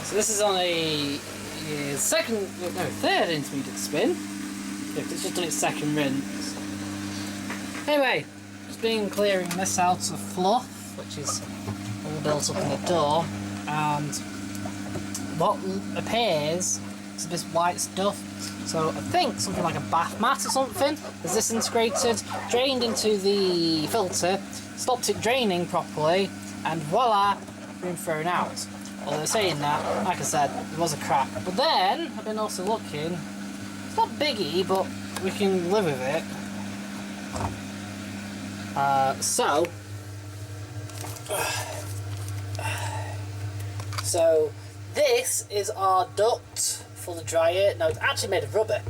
So this is on a third intermediate spin. Yeah, it's just done its second rinse. Anyway, just been clearing this out of fluff, which is all built up in the door, and what appears is this white stuff. So I think something like a bath mat or something is disintegrated, drained into the filter, stopped it draining properly, and voila, been thrown out. Although saying that, like I said, it was a crack. But then, I've been also looking, it's not biggie, but we can live with it. So, this is our duct for the dryer. Now, it's actually made of rubber,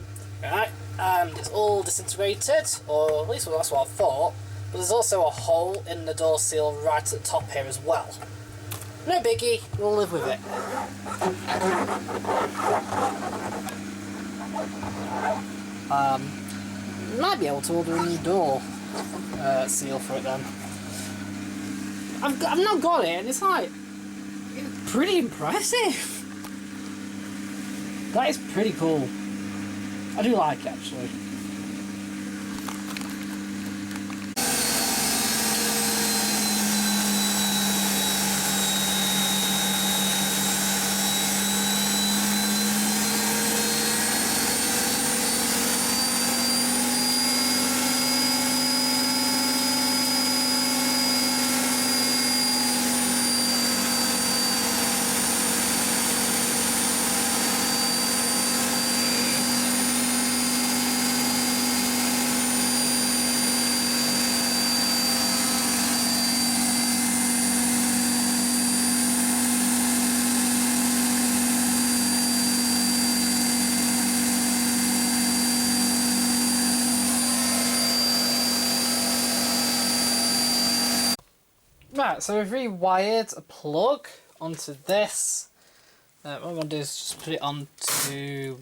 right? And it's all disintegrated, or at least that's what I thought. But there's also a hole in the door seal right at the top here as well. No biggie, we'll live with it. Might be able to order a new door seal for it then. I've now got it, and it's like pretty impressive. That is pretty cool. I do like it actually. Right, so we've rewired a plug onto this. What I'm going to do is just put it onto...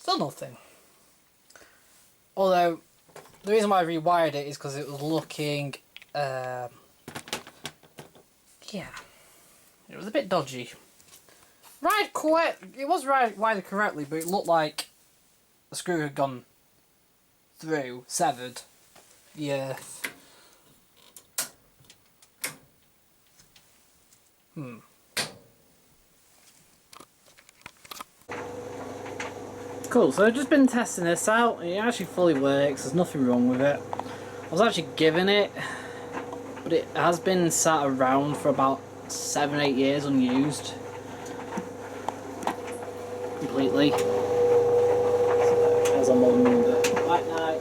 Still nothing. Although, the reason why I rewired it is because it was looking, yeah, it was a bit dodgy. It was wired correctly, but it looked like the screw had gone through, severed the earth. Cool, so I've just been testing this out. It actually fully works, there's nothing wrong with it. I was actually given it, but it has been sat around for about 7-8 years unused. Completely. So there's a modern number. Right now,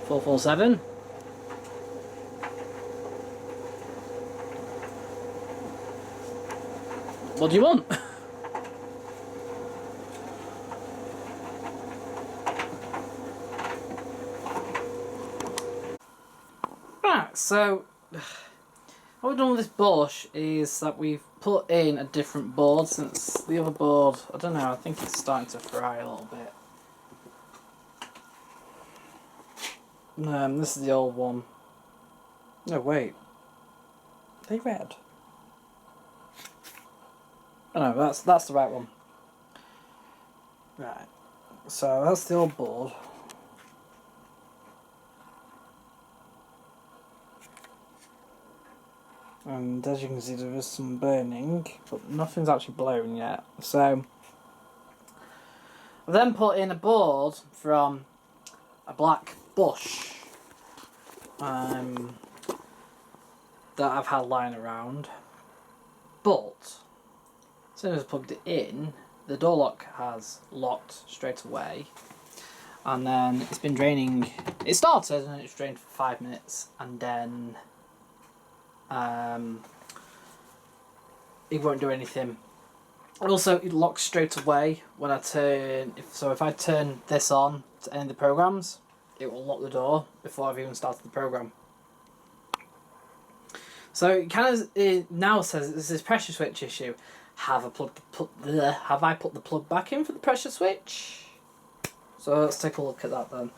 447. What do you want? Right, so what we've done with this Bosch is that we've put in a different board since the other board, I don't know, I think it's starting to fry a little bit. This is the old one. No, wait. Are they red? Oh no, that's the right one. Right, so that's the old board. And as you can see, there is some burning, but nothing's actually blown yet. So I've then put in a board from a black Bosch that I've had lying around. But as soon as I plugged it in, the door lock has locked straight away. And then it's been draining. It started and it's drained for 5 minutes, and then it won't do anything. And also, it locks straight away when I turn. If I turn this on to any of the programs, it will lock the door before I've even started the program. So it now says there's this pressure switch issue. Have I put the plug back in for the pressure switch? So let's take a look at that then.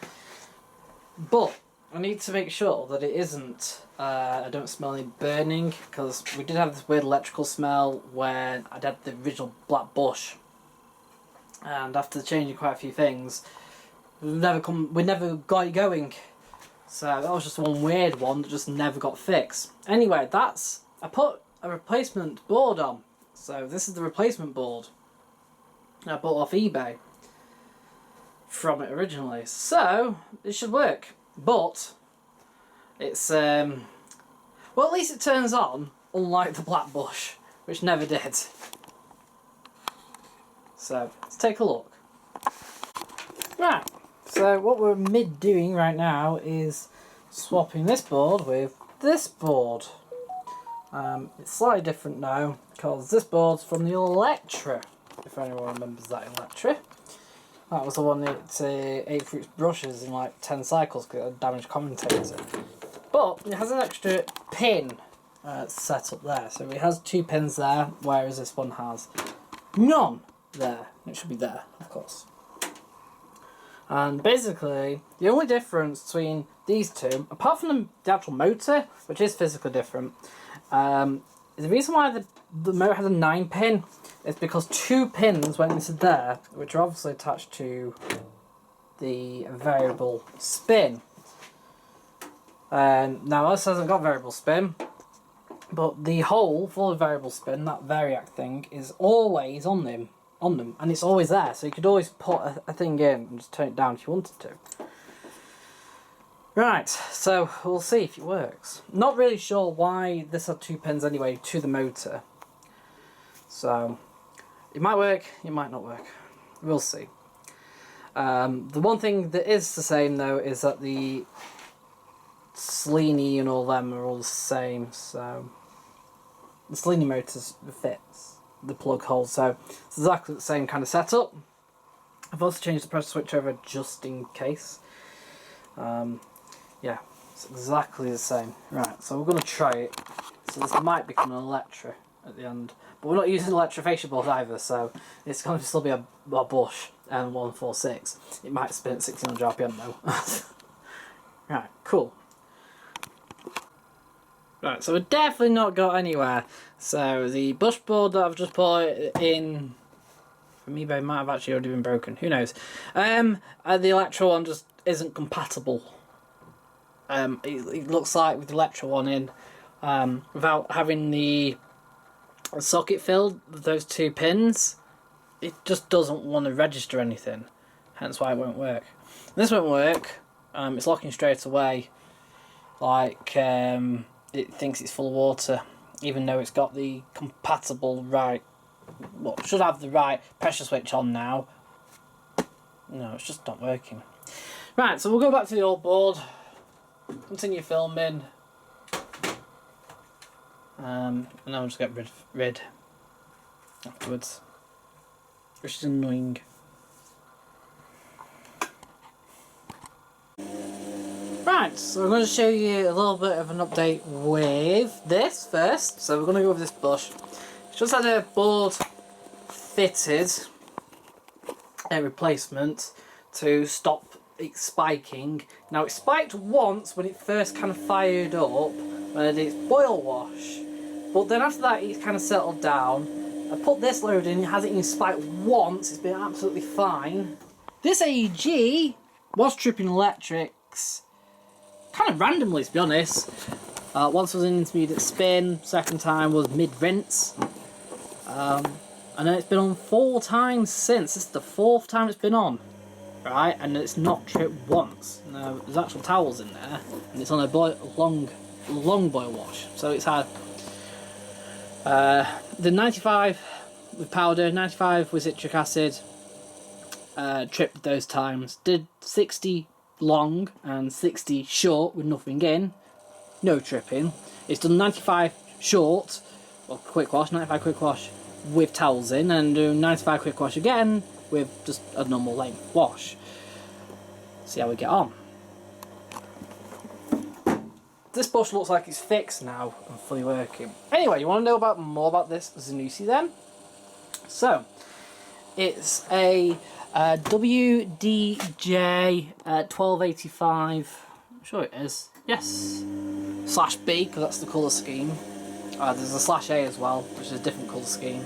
But I need to make sure that it isn't, I don't smell any burning, because we did have this weird electrical smell when I did the original black Bosch. And after changing quite a few things, we never got it going. So that was just one weird one that just never got fixed. Anyway, I put a replacement board on. So this is the replacement board I bought off eBay from it originally. So it should work. But it's well, at least it turns on, unlike the black Bosch, which never did. So let's take a look. Right, so what we're mid doing right now is swapping this board with this board. It's slightly different now because this board's from the Electra, if anyone remembers that Electra. That was the one that 8 fruits brushes in like 10 cycles because it had a damaged commutator. But it has an extra pin set up there, so it has 2 pins there, whereas this one has none there. It should be there, of course. And basically, the only difference between these two, apart from the actual motor, which is physically different, the reason why the motor has a 9 pin is because 2 pins went into there, which are obviously attached to the variable spin. Now this hasn't got variable spin, but the hole for the variable spin, that variac thing, is always on them, and it's always there, so you could always put a thing in and just turn it down if you wanted to. Right, so we'll see if it works. Not really sure why this had 2 pins anyway to the motor. So, it might work, it might not work. We'll see. The one thing that is the same though is that the Sleeny and all them are all the same, so the Sleeny motor fits the plug hole, so it's exactly the same kind of setup. I've also changed the pressure switch over just in case. Yeah, it's exactly the same. Right, so we're going to try it. So this might become an Electra at the end. But we're not using electrofacial board either, so it's going to still be a Bosch M146. It might spin at 1600 RPM though. Right, cool. Right, so we've definitely not got anywhere. So the Bosch board that I've just put in from eBay might have actually already been broken. Who knows? The Electra one just isn't compatible. It looks like with the Electra one in, without having the socket filled with those 2 pins, it just doesn't want to register anything. Hence why it won't work. And this won't work. It's locking straight away. Like it thinks it's full of water, even though it's got the compatible right. Well, should have the right pressure switch on now. No, it's just not working. Right, so we'll go back to the old board. Continue filming, and then we'll just get rid afterwards, which is annoying. Right, so I'm going to show you a little bit of an update with this first. So we're going to go with this Bosch. It's just had a board fitted, a replacement to stop it spiking. Now it spiked once when it first kind of fired up when it did its boil wash, but then after that it's kind of settled down. I put this load in, it hasn't even spiked once, it's been absolutely fine. This AEG was tripping electrics kind of randomly, to be honest. Once was in intermediate spin, second time was mid-rinse, and then it's been on 4 times since. This is the 4th time it's been on. Right, and it's not tripped once. Now, there's actual towels in there, and it's on a long boil wash. So it's had the 95 with powder, 95 with citric acid, tripped those times. Did 60 long and 60 short with nothing in, no tripping. It's done 95 short, or quick wash, 95 quick wash with towels in, and doing 95 quick wash again with just a normal length wash. See how we get on. This Bosch looks like it's fixed now and fully working. Anyway, you want to know more about this Zanussi then? So, it's a WDJ 1285, I'm sure it is, yes, /B, because that's the colour scheme. There's a /A as well, which is a different colour scheme.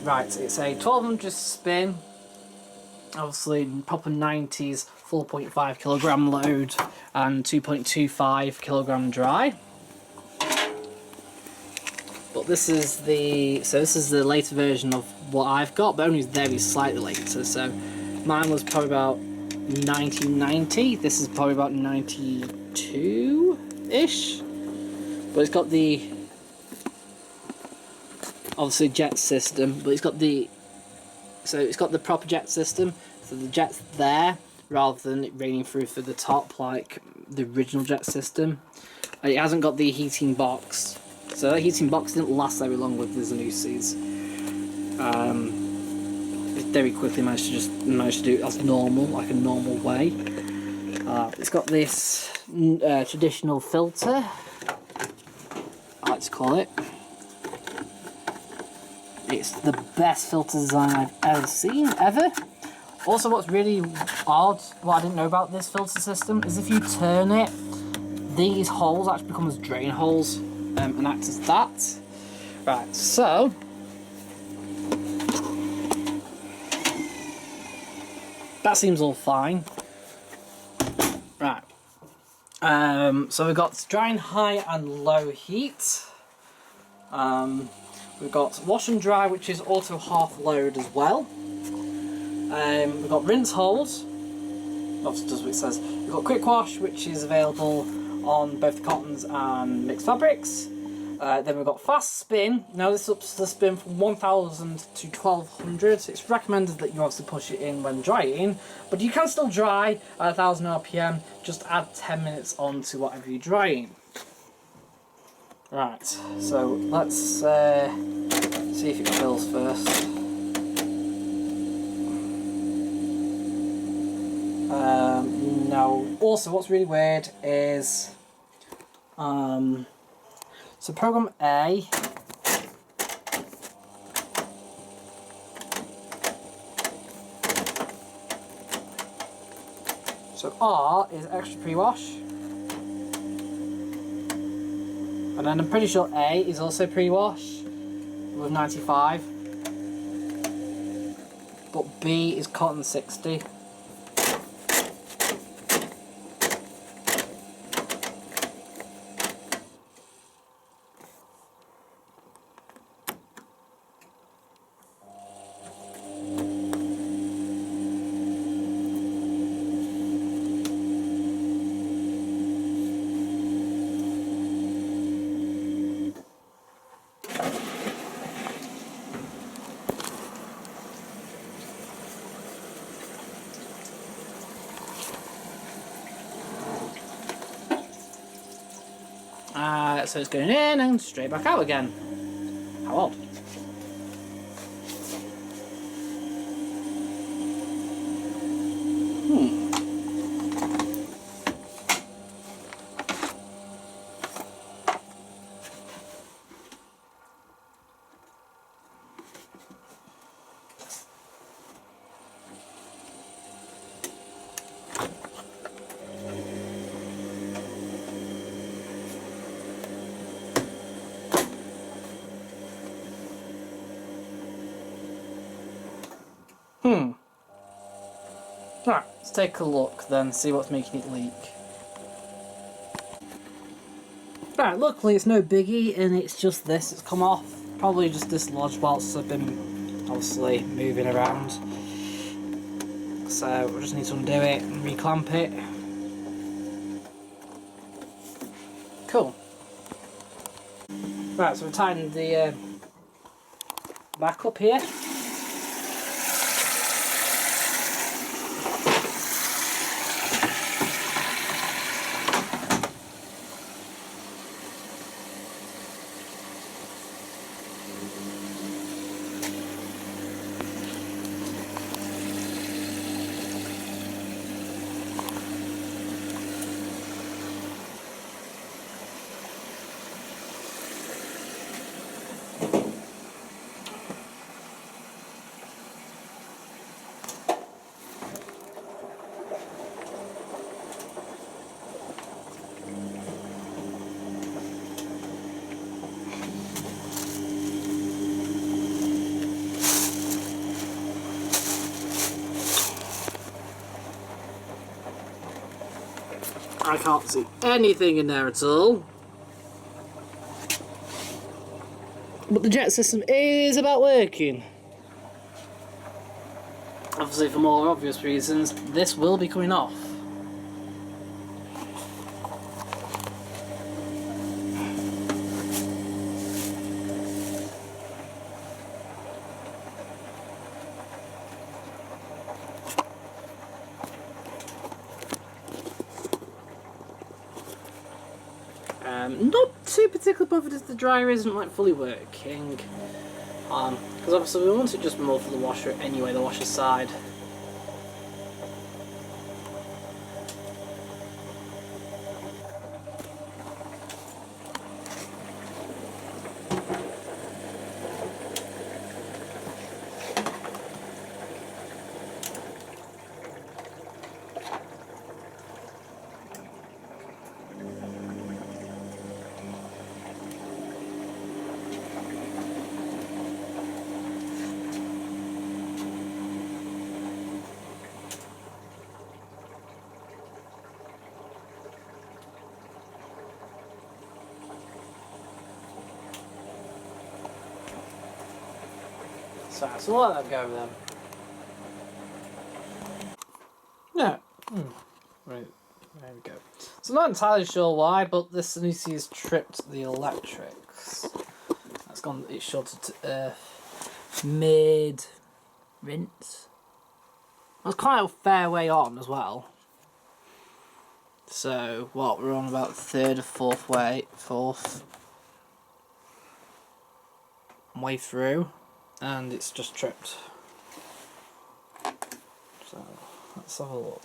Right, it's a 1200 spin, obviously proper 90s 4.5 kilogram load and 2.25 kilogram dry. But this is the later version of what I've got, but only very slightly later. So mine was probably about 1990. This is probably about 92-ish. But it's got the obviously jet system, but it's got the proper jet system. So the jet's there rather than it raining through the top like the original jet system. It hasn't got the heating box, so that heating box didn't last very long with the Zanussis. It very quickly managed to do it as normal, like a normal way. It's got this traditional filter, I like to call it. It's the best filter design I've ever seen, ever. Also, what's really odd, what I didn't know about this filter system, is if you turn it, these holes actually become as drain holes and act as that. Right, so that seems all fine. Right. So we've got drying high and low heat. We've got wash and dry, which is auto half load as well. We've got rinse hold, obviously does what it says. We've got quick wash, which is available on both the cottons and mixed fabrics. Then we've got fast spin. Now this ups the spin from 1000 to 1200. It's recommended that you obviously push it in when drying, but you can still dry at 1000 RPM. Just add 10 minutes on to whatever you're drying. Right, so let's see if it fills first. Now, also what's really weird is, so program A so R is extra pre-wash, and then I'm pretty sure A is also pre-wash with 95, but B is cotton 60. So it's going in and straight back out again. How odd. Right, let's take a look then, see what's making it leak. Right, luckily it's no biggie and it's just this, it's come off. Probably just dislodged whilst I've been obviously moving around. So we just need to undo it and reclamp it. Cool. Right, so we're tying the back up here. I can't see anything in there at all. But the jet system is about working. Obviously, for more obvious reasons, this will be coming off. Not too particularly bothered if the dryer isn't like fully working, because obviously we want it just more for the washer anyway, the washer side. So we'll let that go then. Yeah. Right, there we go. So I'm not entirely sure why, but this Zanussi has tripped the electrics. That's gone, it's shorted to mid rinse. That's quite a fair way on as well. So what, we're on about third or fourth way through, and it's just tripped. So let's have a look.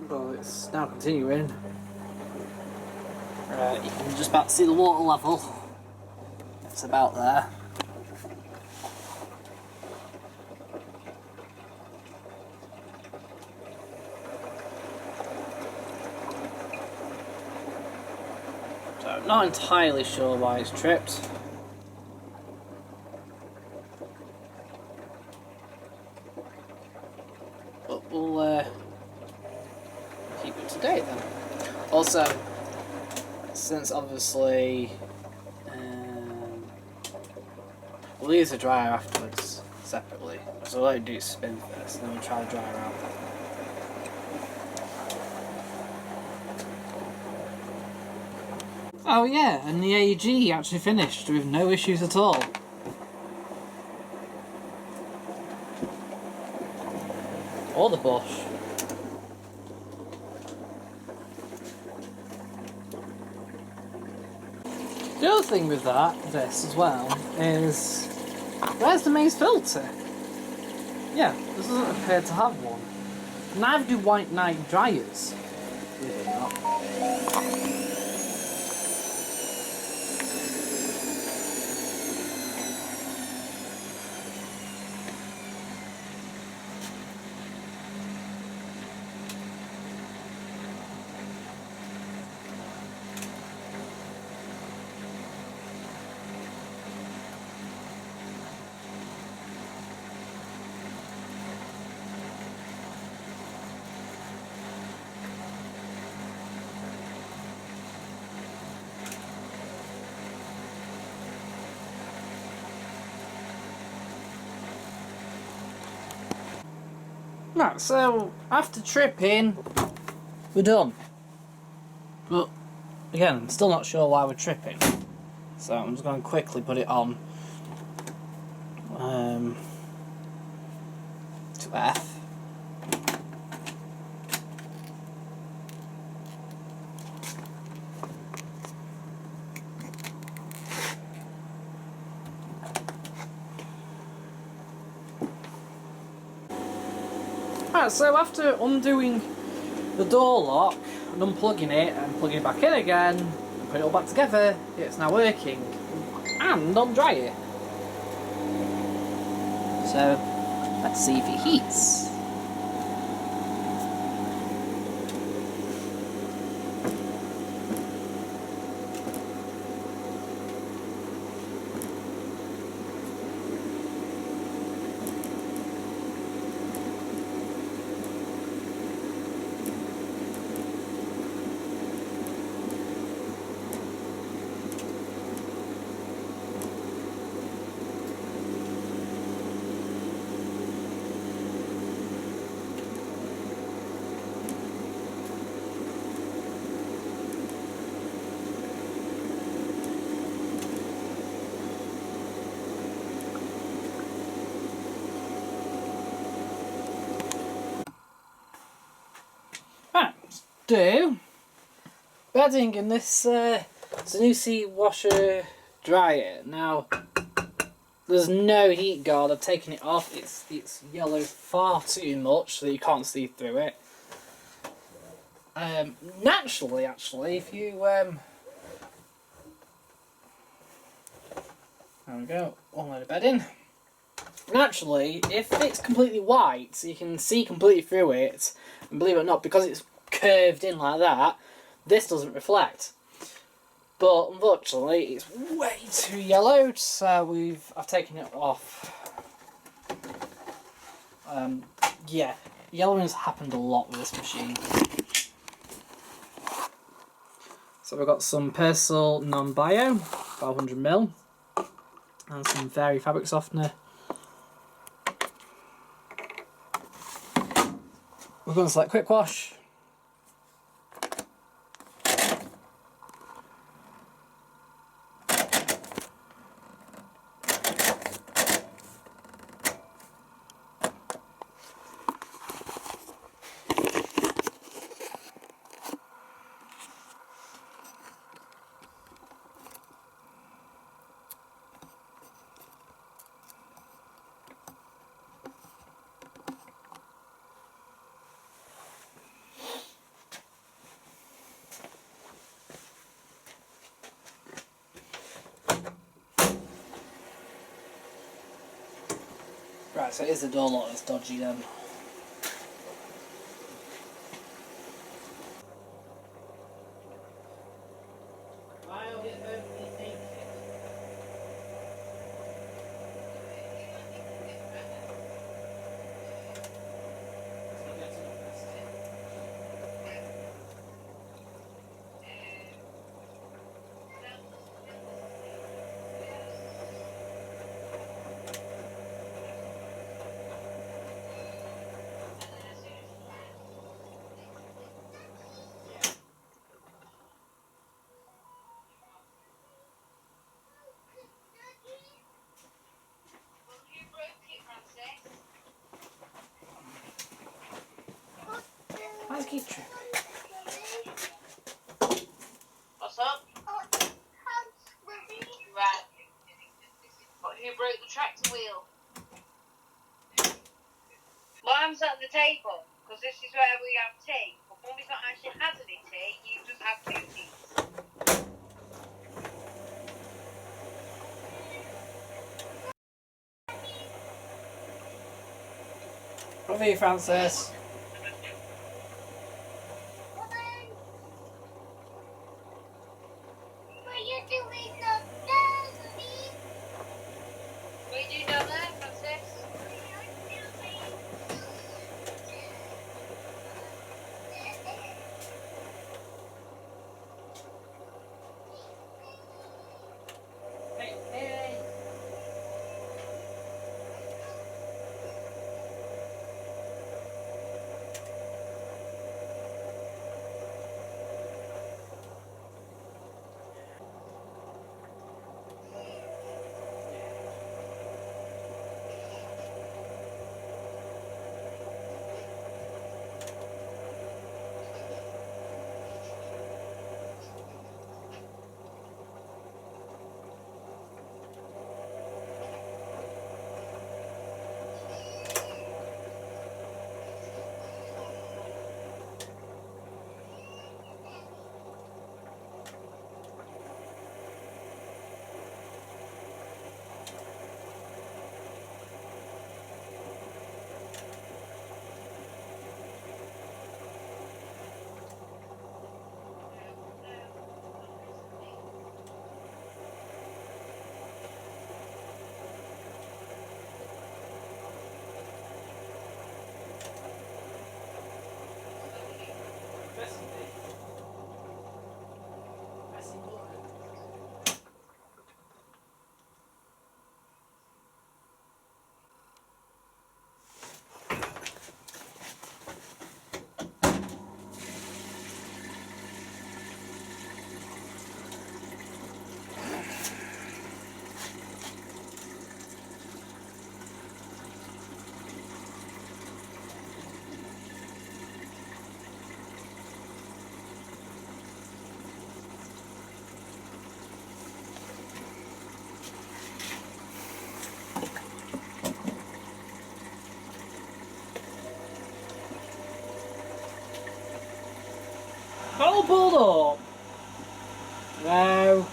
Well, it's now continuing. Right, you can just about see the water level. It's about there. So I'm not entirely sure why it's tripped. But we'll keep it to date then. Also, since obviously we'll use the dryer afterwards separately, so we'll let it do its spin first, and then we'll try the dryer out. Oh yeah, and the AEG actually finished with no issues at all. Or the Bosch. The other thing with this as well, is where's the mains filter? Yeah, this doesn't appear to have one. Neither do white night dryers, believe it or not. Right, so after tripping, we're done. But again, I'm still not sure why we're tripping. So I'm just going to quickly put it on to F. Right, so after undoing the door lock and unplugging it and plugging it back in again and putting it all back together, it's now working. and on dryer. So let's see if it heats. Right, let's do bedding in this Zanussi washer dryer. Now, there's no heat guard. I've taken it off. It's yellow far too much so that you can't see through it. Naturally, actually, if you there we go, one load of bedding. Naturally, if it's completely white, so you can see completely through it, and believe it or not, because it's curved in like that, this doesn't reflect. But unfortunately, it's way too yellowed, so I've taken it off. Yeah, yellowing has happened a lot with this machine. So we've got some Persil Non-Bio, 500ml, and some Fairy fabric softener. We're going to select quick wash. Right, so it is the door lock that's dodgy then. Let's keep tripping. What's up? Right. What, who broke the tractor wheel? Mine's at the table, because this is where we have tea. But Mummy's not actually had any tea, you just have 2 teas. Over here, Francis. What are you doing down there, Francis? Hey, hey. All pulled up. No.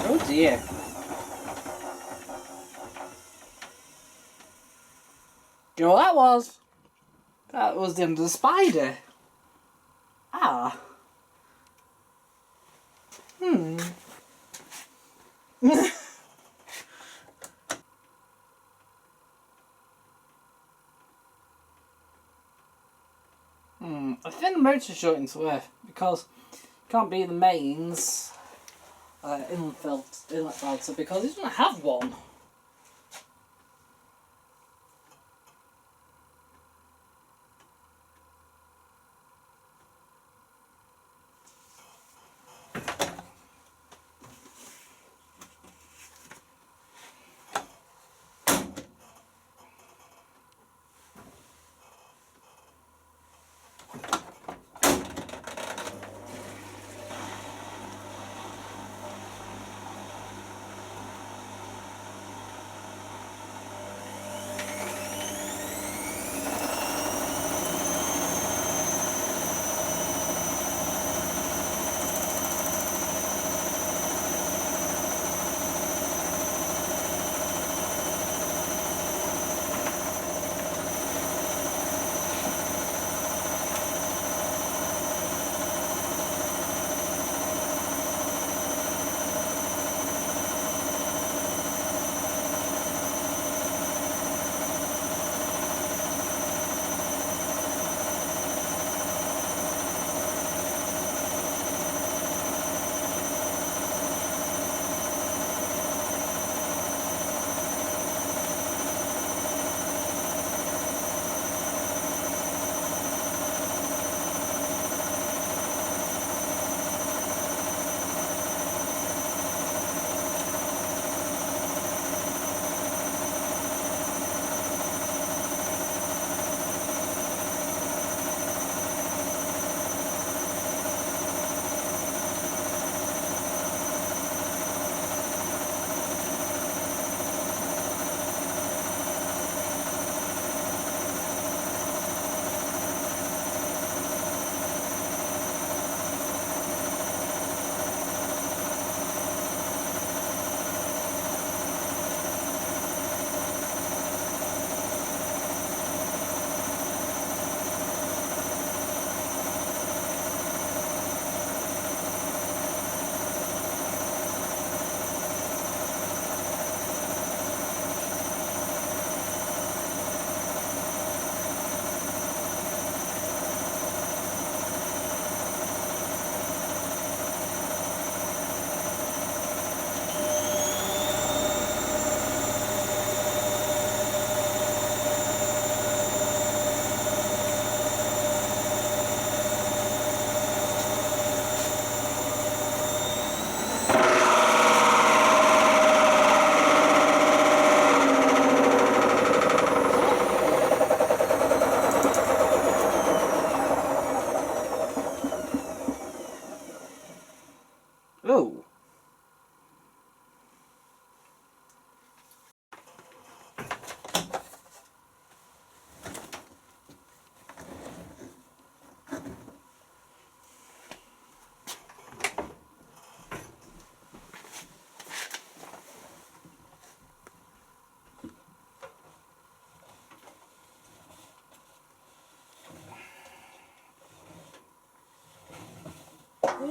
Oh dear. Do you know what that was? That was the end of the spider. Ah. I think the motor shorting's worth because it can't be the mains inlet filter because it doesn't have one. Oh.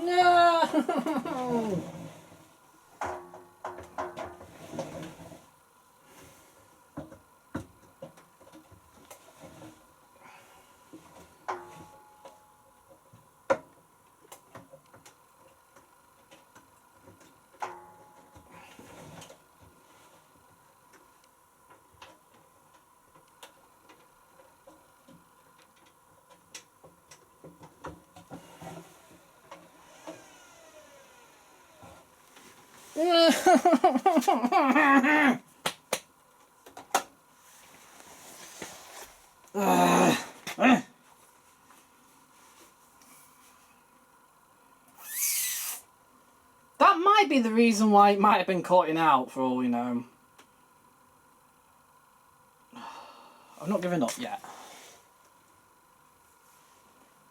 No! might be the reason why it might have been cutting out, for all we know. I'm not giving up yet.